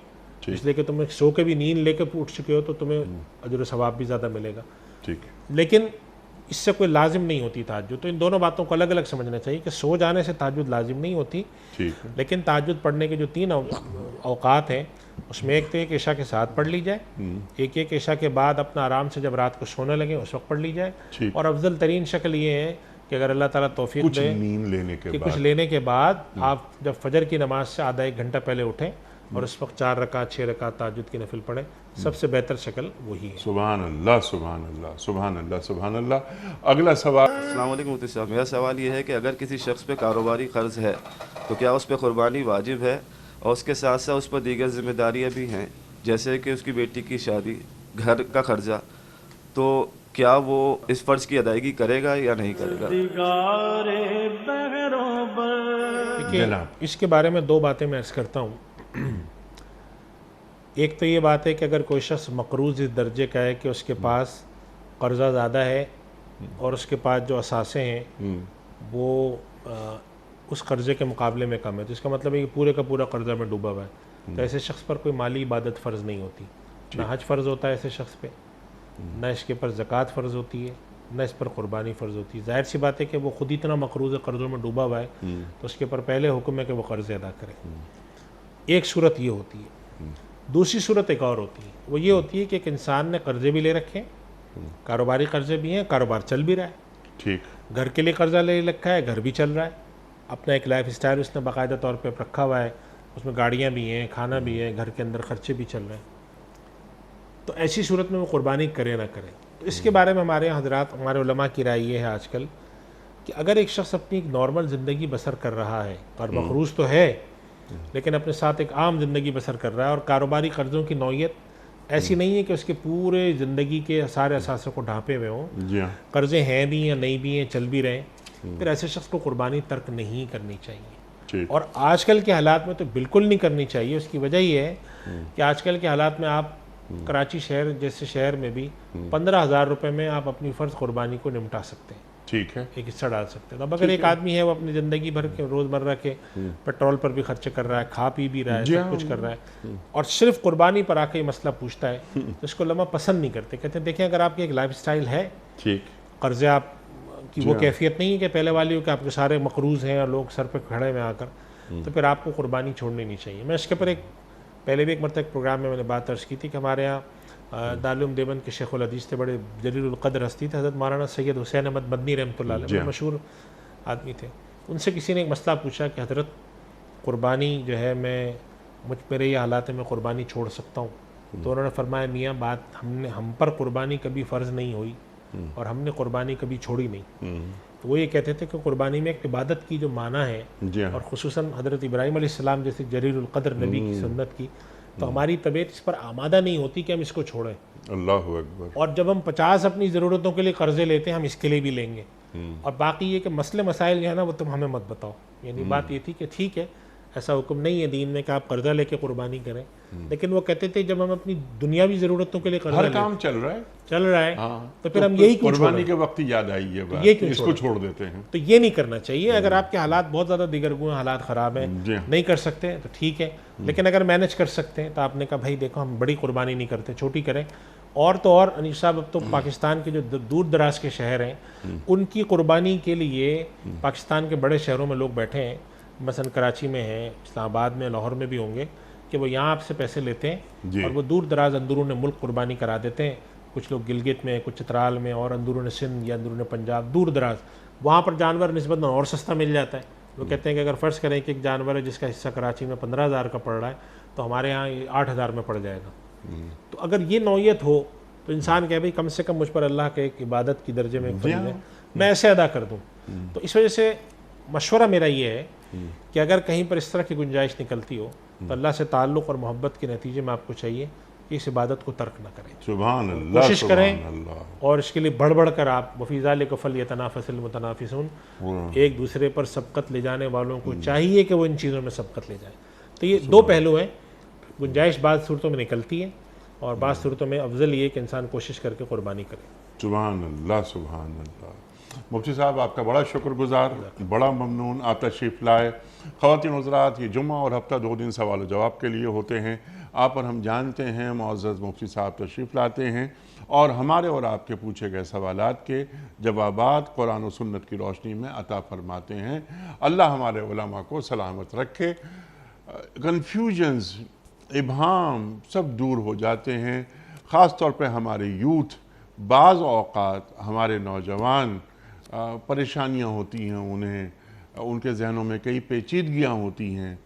इसलिए कि तुम्हें सो के भी नींद लेकर उठ चुके हो तो तुम्हें अजर सवाब भी ज़्यादा मिलेगा। ठीक। लेकिन इससे कोई लाजिम नहीं होती तहज्जुद। तो इन दोनों बातों को अलग अलग समझना चाहिए कि सो जाने से तहज्जुद लाजिम नहीं होती। ठीक है। लेकिन तहज्जुद पढ़ने के जो 3 औकात हैं उसमें एक तो एक इशा के साथ पढ़ ली जाए, एक इशा के बाद अपना आराम से जब रात को सोने लगे उस वक्त पढ़ ली जाए, और अफजल तरीन शक्ल ये है कि अगर अल्लाह ताला तौफीक दे नींद लेने के बाद आप जब फजर की नमाज से आधा 1 घंटा पहले उठें और उस वक्त 4 रकात 6 रकात तहज्जुद की नफिल पढ़ें, सबसे बेहतर शक्ल वही है। सुभान अल्लाह, सुभान अल्लाह, सुभान अल्लाह, सुभान अल्लाह। अगला सवाल। अस्सलाम वालेकुम मुफ्ती साहब, मेरा सवाल ये है कि अगर किसी शख्स पे कारोबारी क़र्ज़ है तो क्या उस पर क़ुरबानी वाजिब है, और उसके साथ साथ उस पर दीगर ज़िम्मेदारियाँ भी हैं जैसे कि उसकी बेटी की शादी, घर का खर्चा, तो क्या वो इस फ़र्ज़ की अदायगी करेगा या नहीं करेगा? देखिए, इसके बारे में 2 बातें मैं अर्ज़ करता हूँ। एक तो ये बात है कि अगर कोई शख्स मकरूज़ इस दर्जे का है कि उसके पास कर्ज़ा ज़्यादा है और उसके पास जो असासे हैं वो उस कर्ज़े के मुकाबले में कम है, तो इसका मतलब है कि पूरे का पूरा कर्ज़ा में डूबा हुआ है, तो ऐसे शख्स पर कोई माली इबादत फ़र्ज़ नहीं होती। ना हज फ़र्ज़ होता है ऐसे शख्स पे, ना इसके पर ज़कात फ़र्ज़ होती है, ना इस पर क़ुरबानी फ़र्ज़ होती है। ज़ाहिर सी बात है कि वो ख़ुद इतना मकरूज़ कर्ज़ों में डूबा हुआ है तो उसके पर पहले हुक्म है कि वो कर्ज़े अदा करे। एक सूरत ये होती है। दूसरी सूरत एक और होती है, वो ये होती है कि एक इंसान ने कर्जे भी ले रखे हैं, कारोबारी कर्जे भी हैं, कारोबार चल भी रहा है, ठीक, घर के लिए कर्जा ले रखा है, घर भी चल रहा है, अपना एक लाइफ स्टाइल उसने बाकायदा तौर पे रखा हुआ है, उसमें गाड़ियाँ भी हैं, खाना भी है, घर के अंदर खर्चे भी चल रहे हैं। तो ऐसी सूरत में वो कुर्बानी करे ना करे। तो इसके बारे में हमारे यहाँ हजरात, हमारे उलमा की राय ये है आजकल कि अगर एक शख्स अपनी एक नॉर्मल ज़िंदगी बसर कर रहा है और मखरूज तो है, लेकिन अपने साथ एक आम ज़िंदगी बसर कर रहा है और कारोबारी कर्ज़ों की नौयत ऐसी नहीं है कि उसके पूरे ज़िंदगी के सारे असासों को ढांपे हुए हों, जी हाँ, कर्ज़े हैं भी या नहीं भी हैं, चल भी रहे हैं, फिर ऐसे शख्स को कुर्बानी तर्क नहीं करनी चाहिए। ठीक, और आजकल के हालात में तो बिल्कुल नहीं करनी चाहिए। उसकी वजह ये है कि आजकल के हालात में आप कराची शहर जैसे शहर में भी 15,000 रुपये में आप अपनी फ़र्ज कुर्बानी को निपटा सकते हैं, ठीक है, एक हिस्सा डाल सकते हैं। तो अब अगर एक आदमी है वो अपनी ज़िंदगी भर के रोज़मर्रा के पेट्रोल पर भी खर्च कर रहा है, खा पी भी रहा है, सब कुछ कर रहा है, और सिर्फ कुर्बानी पर आके ये मसला पूछता है, तो इसको लम्हा पसंद नहीं करते। कहते हैं देखें, अगर आपकी एक लाइफ स्टाइल है, ठीक, कर्ज़े आप की वो कैफियत नहीं है कि पहले वाली हो कि आपके सारे मकरूज़ हैं और लोग सर पे खड़े में आकर, तो फिर आपको कुर्बानी छोड़नी नहीं चाहिए। मैं इसके ऊपर पहले भी एक मरतबा एक प्रोग्राम में मैंने बात अर्ज़ की थी कि हमारे यहाँ दारुल देवबंद के शेखुल हदीस थे, बड़े जलीलुल क़द्र हस्ती थे, हज़रत मौलाना सैयद हुसैन अहमद मदनी रहमतुल्लाह अलैह, बड़े मशहूर आदमी थे। उनसे किसी ने एक मसला पूछा कि हज़रत कुर्बानी जो है मेरे ये हालात में कुर्बानी छोड़ सकता हूँ? तो उन्होंने फरमाया, मियाँ बात हम पर कुर्बानी कभी फ़र्ज़ नहीं हुई और हमने कुर्बानी कभी छोड़ी नहीं। तो वो ये कहते थे कि कुर्बानी में एक इबादत की जो माना है, और ख़ुसूसन हज़रत इब्राहीम अलैहिस्सलाम जैसे जलीलुल क़द्र नबी की सुन्नत की, तो हमारी तबीयत इस पर आमादा नहीं होती कि हम इसको छोड़ें। अल्लाहु अकबर। और जब हम 50 अपनी ज़रूरतों के लिए कर्ज़े लेते हैं, हम इसके लिए भी लेंगे। और बाकी ये कि मसले मसाइल जो है ना, वो तुम हमें मत बताओ। यानी बात ये थी कि ठीक है, ऐसा हुक्म नहीं है दीन में कि आप कर्जा लेके कुर्बानी करें, लेकिन वो कहते थे जब हम अपनी दुनियावी ज़रूरतों के लिए कर्जा हर काम चल रहा है, तो फिर हम यही क्यों कुर्बानी के वक्त ही याद आई ये बात, ये क्यों इसको छोड़ देते हैं। तो ये नहीं करना चाहिए। अगर आपके हालात बहुत ज़्यादा दिगरगुए, हालात ख़राब हैं, नहीं कर सकते तो ठीक है, लेकिन अगर मैनेज कर सकते हैं तो आपने कहा भाई देखो हम बड़ी कुर्बानी नहीं करते, छोटी करें। और तो और अनीस साहब, अब तो पाकिस्तान के जो दूर दराज के शहर हैं, उनकी कुर्बानी के लिए पाकिस्तान के बड़े शहरों में लोग बैठे हैं, मसलन कराची में हैं, इस्लामाबाद में, लाहौर में भी होंगे, कि वो यहाँ आपसे पैसे लेते हैं और वो दूर दराज अंदरून मुल्क कुर्बानी करा देते हैं। कुछ लोग गिलगित में, कुछ चित्राल में, और अंदरून सिंध या अंदरून पंजाब, दूर दराज, वहाँ पर जानवर निस्बतन और सस्ता मिल जाता है। वो कहते हैं कि अगर फ़र्ज़ करें कि एक जानवर है जिसका हिस्सा कराची में 15,000 का पड़ रहा है, तो हमारे यहाँ 8,000 में पड़ जाएगा। तो अगर ये नौयत हो तो इंसान कहे भाई कम से कम मुझ पर अल्लाह के एक इबादत की दर्जे में फर्ज़ है, मैं ऐसे अदा कर दूँ। तो इस वजह से मशवरा मेरा ये है कि अगर कहीं पर इस तरह की गुंजाइश निकलती हो, तो अल्लाह से ताल्लुक़ और मोहब्बत के नतीजे में आपको चाहिए कि इस इबादत को तर्क न करें, सुभान अल्लाह, कोशिश करें, अल्लाह। और इसके लिए बढ़ बढ़ कर आप वफ़ी ज़ालिका फ़ल्यतनाफ़सिल मुतनाफ़िसून, एक दूसरे पर सबकत ले जाने वालों को चाहिए कि वो इन चीज़ों में सबकत ले जाए। तो ये दो पहलू हैं। गुंजाइश बाद सूरतों में निकलती है और बाद सूरतों में अफजल ये कि इंसान कोशिश करके कुर्बानी करे। सुभान अल्लाह, सुभान अल्लाह। मुफ्ती साहब आपका बड़ा शुक्रगुजार, बड़ा ममनून आप तशरीफ़ लाए। ख़वातीन हज़रात, ये जुम्मा और हफ्ता 2 दिन सवाल जवाब के लिए होते हैं। आप और हम जानते हैं मुअज़्ज़ज़ मुफ्ती साहब तशरीफ़ लाते हैं और हमारे और आपके पूछे गए सवालात के जवाबात कुरान और सुन्नत की रोशनी में अता फरमाते हैं। अल्लाह हमारे उलमा को सलामत रखे। कन्फ्यूजन्स, इबहाम सब दूर हो जाते हैं। ख़ास तौर पे हमारे यूथ, बाज़ औक़ात हमारे नौजवान परेशानियां होती हैं, उन्हें उनके जहनों में कई पेचीदगियां होती हैं,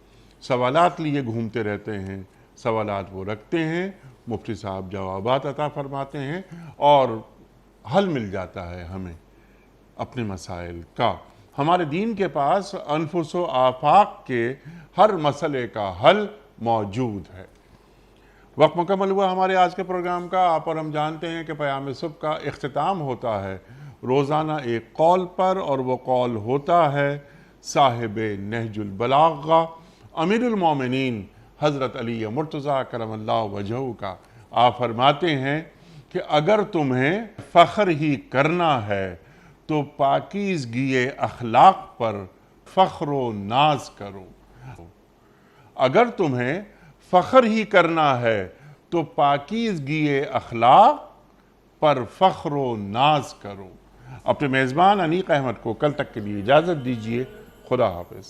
सवालात लिए घूमते रहते हैं। सवालात वो रखते हैं, मुफ्ती साहब जवाबात अता फरमाते हैं और हल मिल जाता है हमें अपने मसाइल का। हमारे दीन के पास अनफुस व आफाक के हर मसले का हल मौजूद है। वक्त मुकम्मल हुआ हमारे आज के प्रोग्राम का। आप और हम जानते हैं कि क़याम सुबह का इख्तिताम होता है रोज़ाना एक कौल पर, और वो कौल होता है साहिब नहजुल बलागा अमीरुल मोमिनीन हज़रत अली मुर्तज़ा करमल्लाहु वजहू का। आप फरमाते हैं कि अगर तुम्हें फ़ख्र ही करना है तो पाकीज़गी अखलाक पर फ़ख्र व नाज करो। अगर तुम्हें फ़ख्र ही करना है तो पाकीज़गी अखलाक पर फ़ख्र व नाज करो। अपने मेज़बान अनीक अहमद को कल तक के लिए इजाज़त दीजिए। खुदा हाफ़िज़।